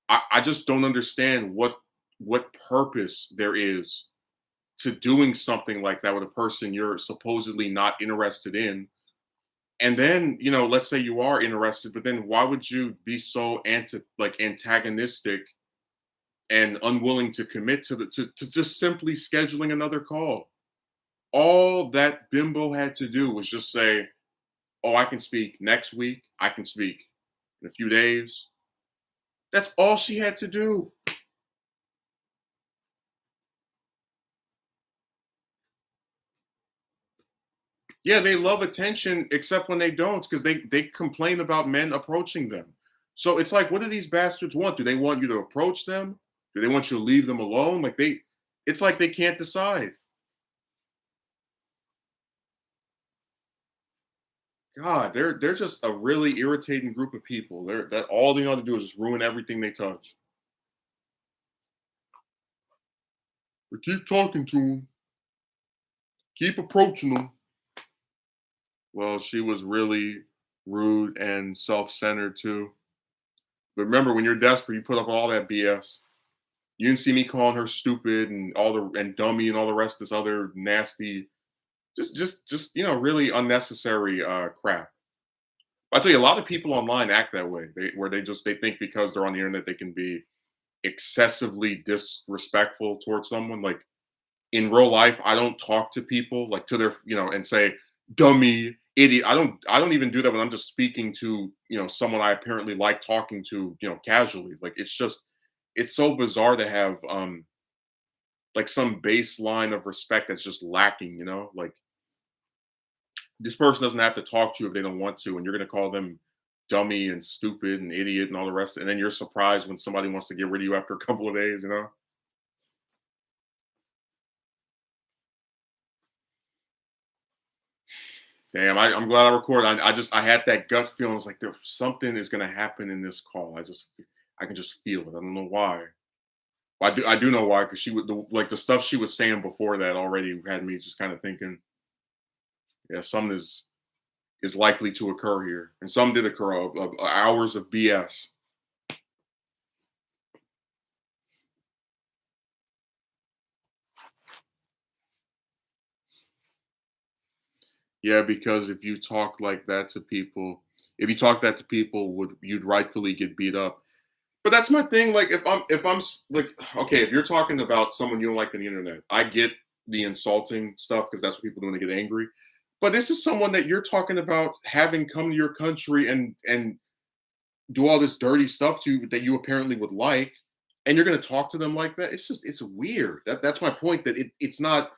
I just don't understand what purpose there is to doing something like that with a person you're supposedly not interested in. And then, let's say you are interested, but then why would you be so antagonistic and unwilling to commit to just simply scheduling another call? All that bimbo had to do was just say, "Oh, I can speak next week. I can speak in a few days." That's all she had to do. Yeah, they love attention, except when they don't, because they complain about men approaching them. So it's like, what do these bastards want? Do they want you to approach them? Do they want you to leave them alone? It's like they can't decide. God, they're just a really irritating group of people. That all they know to do is just ruin everything they touch. But keep talking to them, keep approaching them. Well, she was really rude and self-centered too. But remember, when you're desperate, you put up all that BS. You didn't see me calling her stupid and dummy and all the rest of this other nasty, just really unnecessary crap. I tell you, a lot of people online act that way. They think because they're on the internet they can be excessively disrespectful towards someone. Like, in real life, I don't talk to people like to their and say dummy, idiot. I don't even do that when I'm just speaking to someone I apparently like talking to casually. Like, it's so bizarre to have like some baseline of respect that's just lacking. Like, this person doesn't have to talk to you if they don't want to, and you're going to call them dummy and stupid and idiot and all the rest, and then you're surprised when somebody wants to get rid of you after a couple of days. Damn, I'm glad I recorded. I had that gut feeling. It's like something is going to happen in this call. I can just feel it. I don't know why. I do know why, because she would like the stuff she was saying before that already had me just kind of thinking, yeah, something is likely to occur here, and some did occur of hours of BS. Yeah, because if you talk that to people, you'd rightfully get beat up. But that's my thing. Like, like, okay, if you're talking about someone you don't like on the internet, I get the insulting stuff because that's what people do when they get angry. But this is someone that you're talking about having come to your country and do all this dirty stuff to you that you apparently would like, and you're going to talk to them like that. It's weird. That's my point. That it's not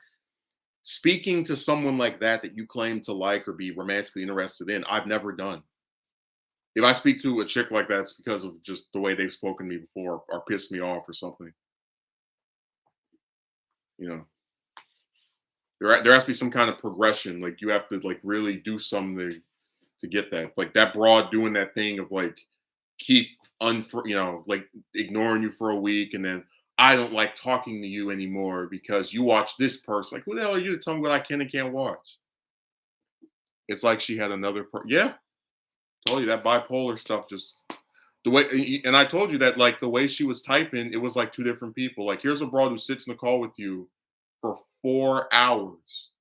speaking to someone like that you claim to like or be romantically interested in. I've never done. If I speak to a chick like that, it's because of just the way they've spoken to me before or pissed me off or something. You know, there has to be some kind of progression. Like, you have to like really do something to get that. Like, that broad doing that thing of like keep like ignoring you for a week, and then I don't like talking to you anymore because you watch this person. Like, who the hell are you to tell me what I can and can't watch? It's like she had yeah, told you that bipolar stuff just the way, and I told you that like the way she was typing, it was like two different people. Like, here's a broad who sits in the call with you for 4 hours,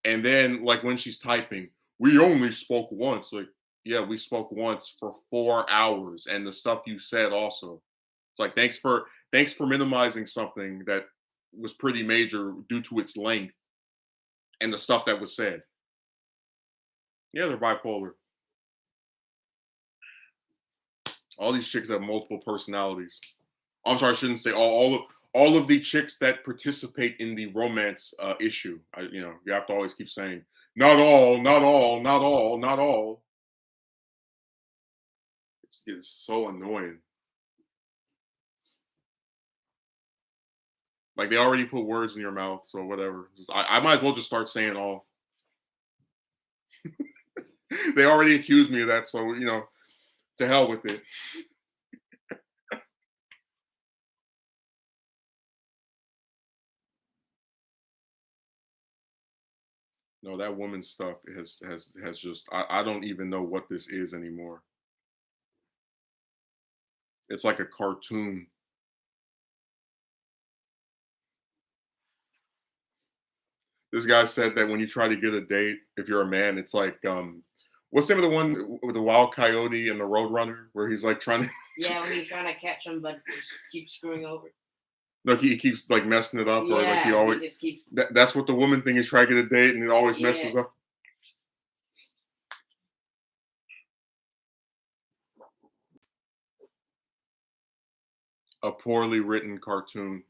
and then like when she's typing, we only spoke once. Like, yeah, we spoke once for 4 hours, and the stuff you said also. It's like, thanks for minimizing something that was pretty major due to its length and the stuff that was said. Yeah, they're bipolar. All these chicks have multiple personalities. I'm sorry, I shouldn't say all of the chicks that participate in the romance issue. You have to always keep saying not all, not all, not all, not all. It's so annoying. Like, they already put words in your mouth, so whatever. I might as well just start saying all. They already accused me of that, so To hell with it. No, that woman stuff has just I don't even know what this is anymore. It's like a cartoon. This guy said that when you try to get a date, if you're a man, it's like what's the name of the one with the wild coyote and the roadrunner where he's like trying to Yeah, when he's trying to catch him, but just keeps screwing over. like he keeps like messing it up or like he Yeah, he always just keeps. that's what the woman thing is trying to get a date and it always Yeah, messes up. A poorly written cartoon.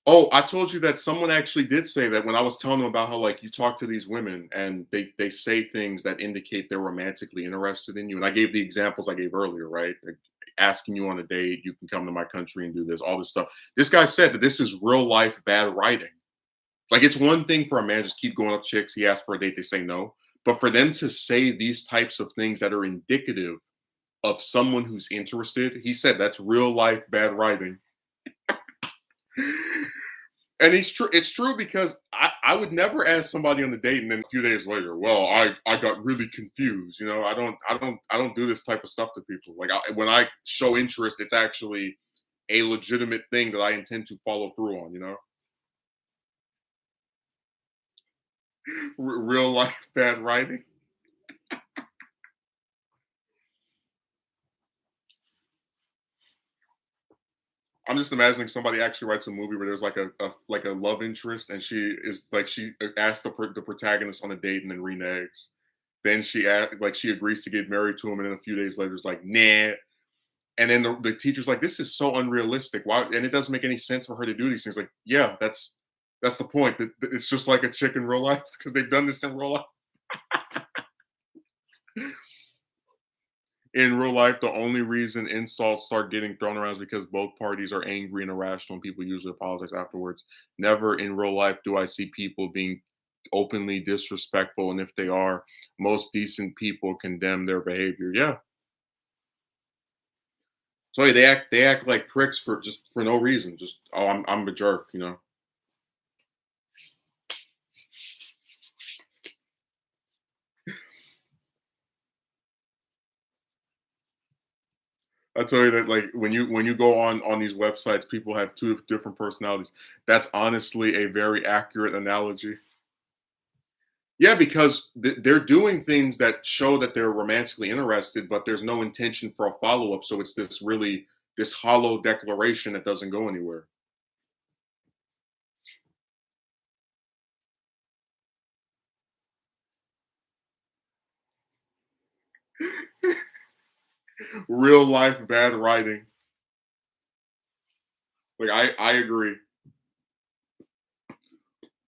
Oh, I told you that someone actually did say that when I was telling them about how like you talk to these women and they say things that indicate they're romantically interested in you. And I gave the examples I gave earlier, right? Like asking you on a date, you can come to my country and do this, all this stuff. This guy said that this is real life bad writing. Like it's one thing for a man just keep going up chicks, he asks for a date, they say no. But for them to say these types of things that are indicative of someone who's interested, he said that's real life bad writing. And it's true. It's true because I would never ask somebody on the date and then a few days later, well, I got really confused. You know, I don't do this type of stuff to people. Like when I show interest, it's actually a legitimate thing that I intend to follow through on. You know, real life bad writing. I'm just imagining somebody actually writes a movie where there's like a love interest and she is like she asked the protagonist on a date and then reneges. Then she agrees to get married to him and then a few days later it's like nah. And then the teacher's like, "This is so unrealistic. Why?" And it doesn't make any sense for her to do these things. Like, yeah, that's the point. It's just like a chick in real life because they've done this in real life. In real life, the only reason insults start getting thrown around is because both parties are angry and irrational, and people usually apologize afterwards. Never in real life do I see people being openly disrespectful, and if they are, most decent people condemn their behavior. Yeah, so yeah, they act like pricks for just for no reason. Just oh, I'm a jerk, you know. I tell you that like when you go on these websites, people have two different personalities. That's honestly a very accurate analogy. Yeah, because they're doing things that show that they're romantically interested, but there's no intention for a follow up. So it's this hollow declaration that doesn't go anywhere. Real life bad writing. Like I agree.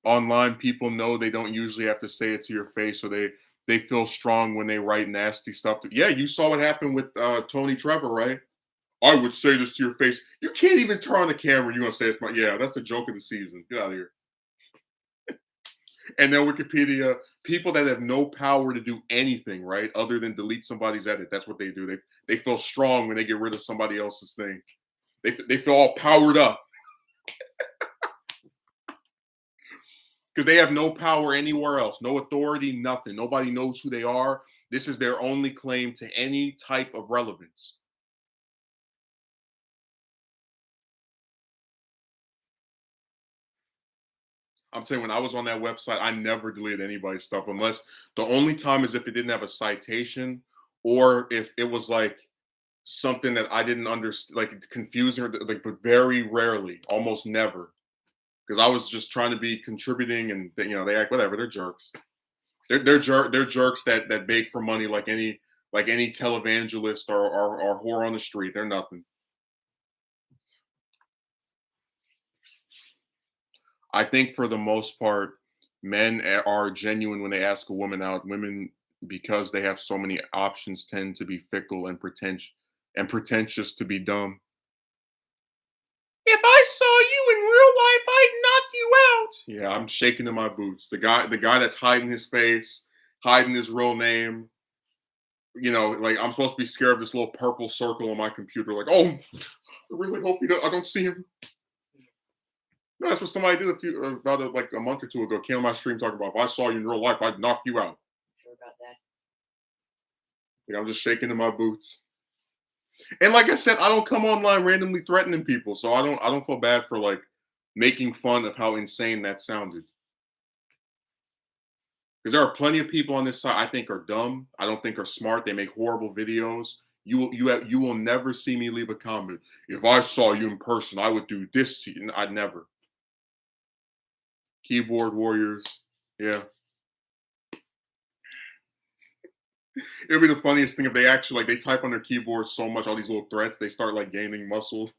Online, people know they don't usually have to say it to your face, so they feel strong when they write nasty stuff. Yeah, you saw what happened with Tony Trevor, right? I would say this to your face. You can't even turn on the camera. You're gonna say it's my yeah. That's the joke of the season. Get out of here. And then Wikipedia, people that have no power to do anything, right, other than delete somebody's edit. That's what they do. They feel strong when they get rid of somebody else's thing. They feel all powered up because they have no power anywhere else, no authority, nothing. Nobody knows who they are. This is their only claim to any type of relevance. I'm saying when I was on that website, I never deleted anybody's stuff unless the only time is if it didn't have a citation or if it was like something that I didn't understand, like confusing, or like, but very rarely, almost never, because I was just trying to be contributing, and they act whatever. They're jerks. They're jerks that beg for money like any televangelist or whore on the street. They're nothing. I think for the most part, men are genuine when they ask a woman out. Women, because they have so many options, tend to be fickle and pretentious to be dumb. If I saw you in real life, I'd knock you out. Yeah, I'm shaking in my boots. The guy that's hiding his face, hiding his real name. like I'm supposed to be scared of this little purple circle on my computer. Like, oh, I really hope I don't see him. No, that's what somebody did about like a month or two ago. Came on my stream talking about if I saw you in real life, I'd knock you out. Sure about that. Like, I'm just shaking in my boots. And like I said, I don't come online randomly threatening people, so I don't feel bad for like making fun of how insane that sounded. Because there are plenty of people on this side I think are dumb. I don't think are smart. They make horrible videos. You will never see me leave a comment. If I saw you in person, I would do this to you. I'd never. Keyboard warriors. Yeah. It would be the funniest thing if they actually like they type on their keyboard so much, all these little threats, they start like gaining muscles.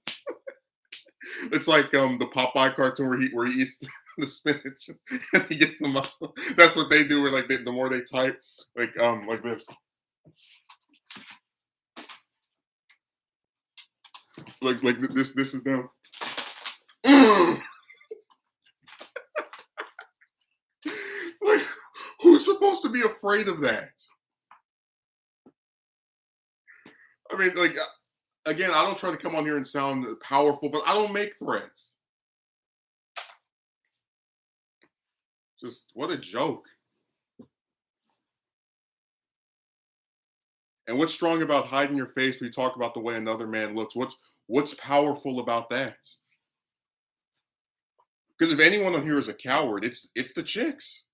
It's like the Popeye cartoon where he eats the spinach and he gets the muscle. That's what they do. Where like the more they type, like this, like this is them. Like, who's supposed to be afraid of that? I mean, like, again, I don't try to come on here and sound powerful, but I don't make threats. Just what a joke. And what's strong about hiding your face when you talk about the way another man looks? What's powerful about that? Because if anyone on here is a coward, it's the chicks.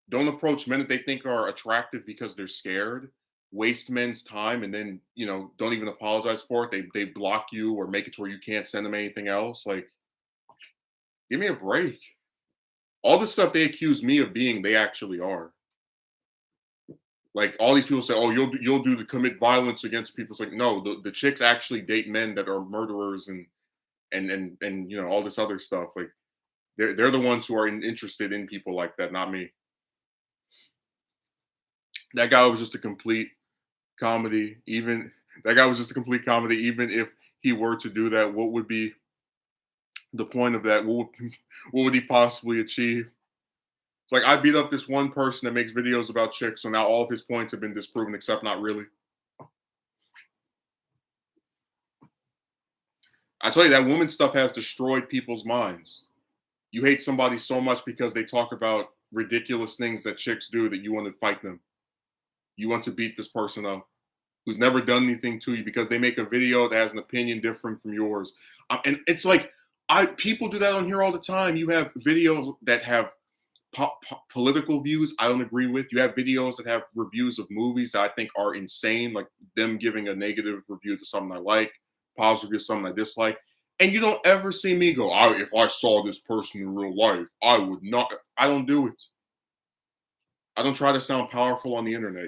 Don't approach men that they think are attractive because they're scared. Waste men's time and then don't even apologize for it. They block you or make it to where you can't send them anything else. Like, give me a break. All the stuff they accuse me of being, they actually are. Like all these people say, "Oh, you'll do to commit violence against people." It's like, no, the chicks actually date men that are murderers and all this other stuff. Like they're the ones who are interested in people like that, not me. That guy was just a complete comedy. Even that guy was just a complete comedy. Even if he were to do that, what would be the point of that? What would he possibly achieve? It's like I beat up this one person that makes videos about chicks, so now all of his points have been disproven, except not really. I tell you, that woman stuff has destroyed people's minds. You hate somebody so much because they talk about ridiculous things that chicks do that you want to fight them. You want to beat this person up who's never done anything to you because they make a video that has an opinion different from yours. And it's like, people do that on here all the time. You have videos that have political views I don't agree with. You have videos that have reviews of movies that I think are insane, like them giving a negative review to something I like, positive review to something I dislike. And you don't ever see me go, if I saw this person in real life, I would not. I don't do it. I don't try to sound powerful on the internet,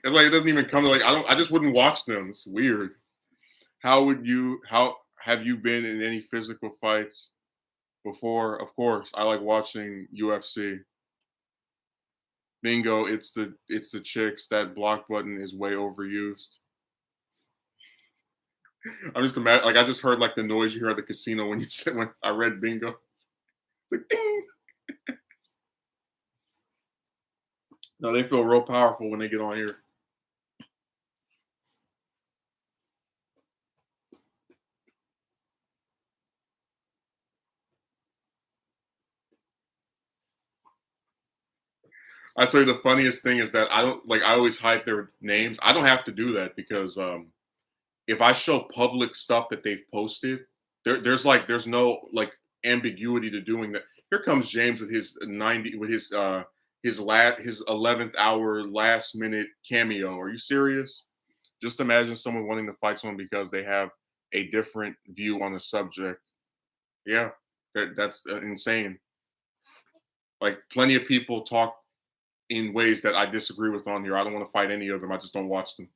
It's like it doesn't even come to like I just wouldn't watch them. It's weird. How have you been in any physical fights before? Of course, I like watching UFC. Bingo, it's the chicks. That block button is way overused. I'm just imagine like I just heard like the noise you hear at the casino when when I read bingo. It's like ding. No, they feel real powerful when they get on here. I tell you, the funniest thing is that I always hide their names. I don't have to do that because if I show public stuff that they've posted, there's no like ambiguity to doing that. Here comes James with his 90 with his 11th hour last minute cameo. Are you serious? Just imagine someone wanting to fight someone because they have a different view on a subject. Yeah, that's insane. Like plenty of people talk in ways that I disagree with on here. I don't want to fight any of them. I just don't watch them.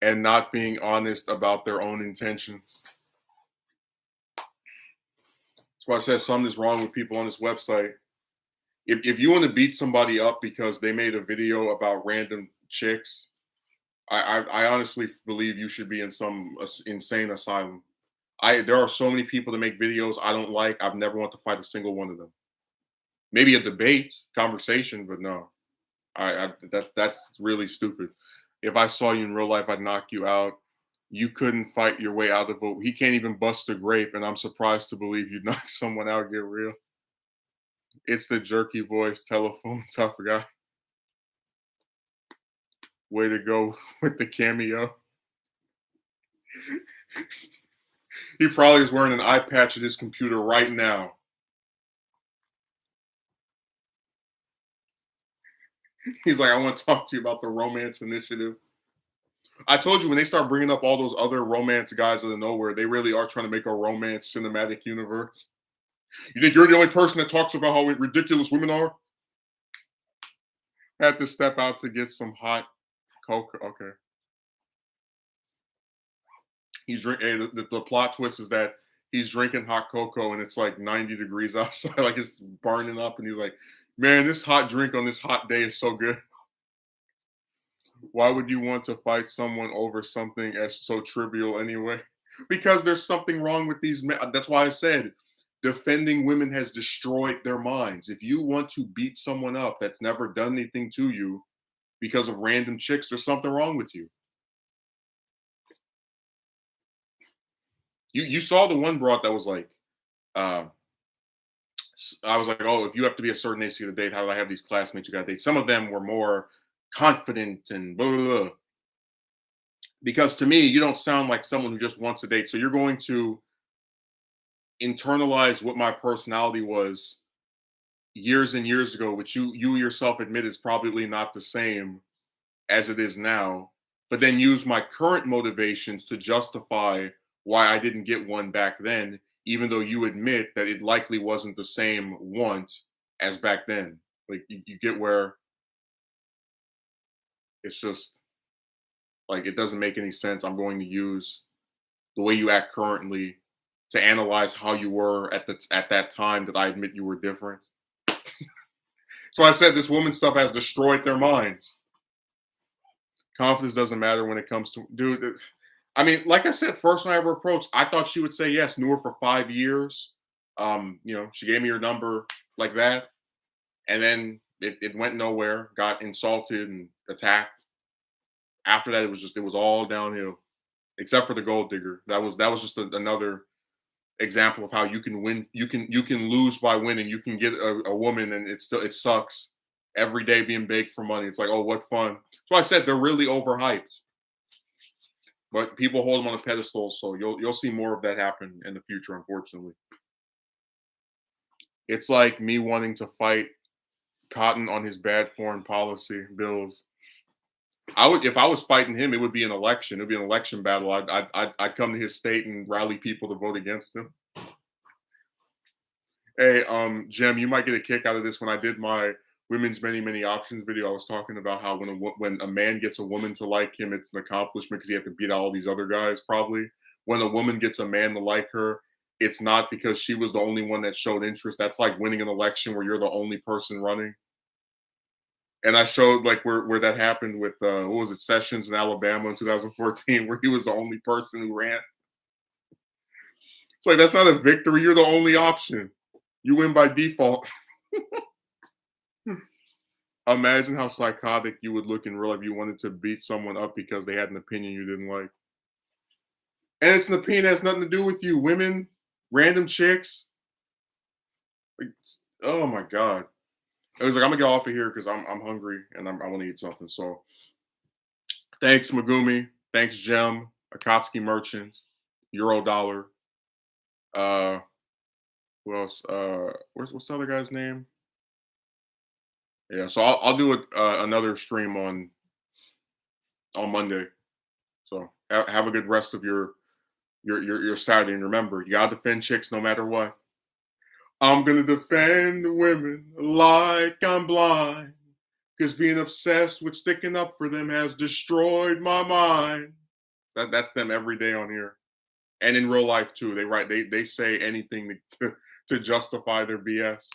And not being honest about their own intentions. That's why I said something is wrong with people on this website. If you want to beat somebody up because they made a video about random chicks, I honestly believe you should be in some insane asylum. There are so many people that make videos I don't like. I've never want to fight a single one of them. Maybe a debate, conversation, but no. That's really stupid. If I saw you in real life, I'd knock you out. You couldn't fight your way out of it. He can't even bust a grape, and I'm surprised to believe you'd knock someone out. Get real. It's the jerky voice, telephone tough guy. Way to go with the cameo. He probably is wearing an eye patch at his computer right now. He's like, I want to talk to you about the romance initiative. I told you when they start bringing up all those other romance guys out of nowhere, they really are trying to make a romance cinematic universe. You think you're the only person that talks about how ridiculous women are? Had to step out to get some hot cocoa. Okay. He's drinking. The plot twist is that he's drinking hot cocoa and it's like 90 degrees outside, like it's burning up, and he's like, "Man, this hot drink on this hot day is so good." Why would you want to fight someone over something as so trivial anyway? Because there's something wrong with these men. That's why I said defending women has destroyed their minds. If you want to beat someone up that's never done anything to you because of random chicks, there's something wrong with you. You saw the one broad that was like, I was like, oh, if you have to be a certain age to get a date, how do I have these classmates you got to date? Some of them were more confident and blah, blah, blah. Because to me, you don't sound like someone who just wants a date. So you're going to internalize what my personality was years and years ago, which you yourself admit is probably not the same as it is now, but then use my current motivations to justify why I didn't get one back then, even though you admit that it likely wasn't the same want as back then. Like you get where it's just like it doesn't make any sense. I'm going to use the way you act currently to analyze how you were at that time that I admit you were different. So I said this woman stuff has destroyed their minds. Confidence doesn't matter when it comes to dude. I mean, like I said, first when I ever approached, I thought she would say yes. Knew her for 5 years. She gave me her number like that, and then it went nowhere. Got insulted and attacked. After that, it was all downhill, except for the gold digger. That was just another example of how you can win. You can lose by winning. You can get a woman, and it sucks every day being begged for money. It's like, oh, what fun. So I said they're really overhyped. But people hold them on a pedestal, so you'll see more of that happen in the future, unfortunately. It's like me wanting to fight Cotton on his bad foreign policy bills. If I was fighting him, it would be an election. It would be an election battle. I'd come to his state and rally people to vote against him. Hey, Jim, you might get a kick out of this. When I did my women's many options video, I was talking about how when a man gets a woman to like him, it's an accomplishment because he had to beat out all these other guys. Probably when a woman gets a man to like her, it's not because she was the only one that showed interest. That's like winning an election where you're the only person running. And I showed like where that happened with what was it, Sessions in Alabama in 2014, where he was the only person who ran. It's like that's not a victory. You're the only option. You win by default. Imagine how psychotic you would look in real life if you wanted to beat someone up because they had an opinion you didn't like. And it's an opinion that has nothing to do with you. Women, random chicks. Like, oh my God. It was like, I'm gonna get off of here because I'm hungry and I want to eat something. So thanks, Megumi. Thanks, Gem, Akatsuki Merchant, Eurodollar. Who else? What's the other guy's name? Yeah, so I'll do another stream on Monday. So have a good rest of your Saturday, and remember, you gotta defend chicks no matter what. I'm gonna defend women like I'm blind, because being obsessed with sticking up for them has destroyed my mind. That's them every day on here, and in real life too. They say anything to justify their BS.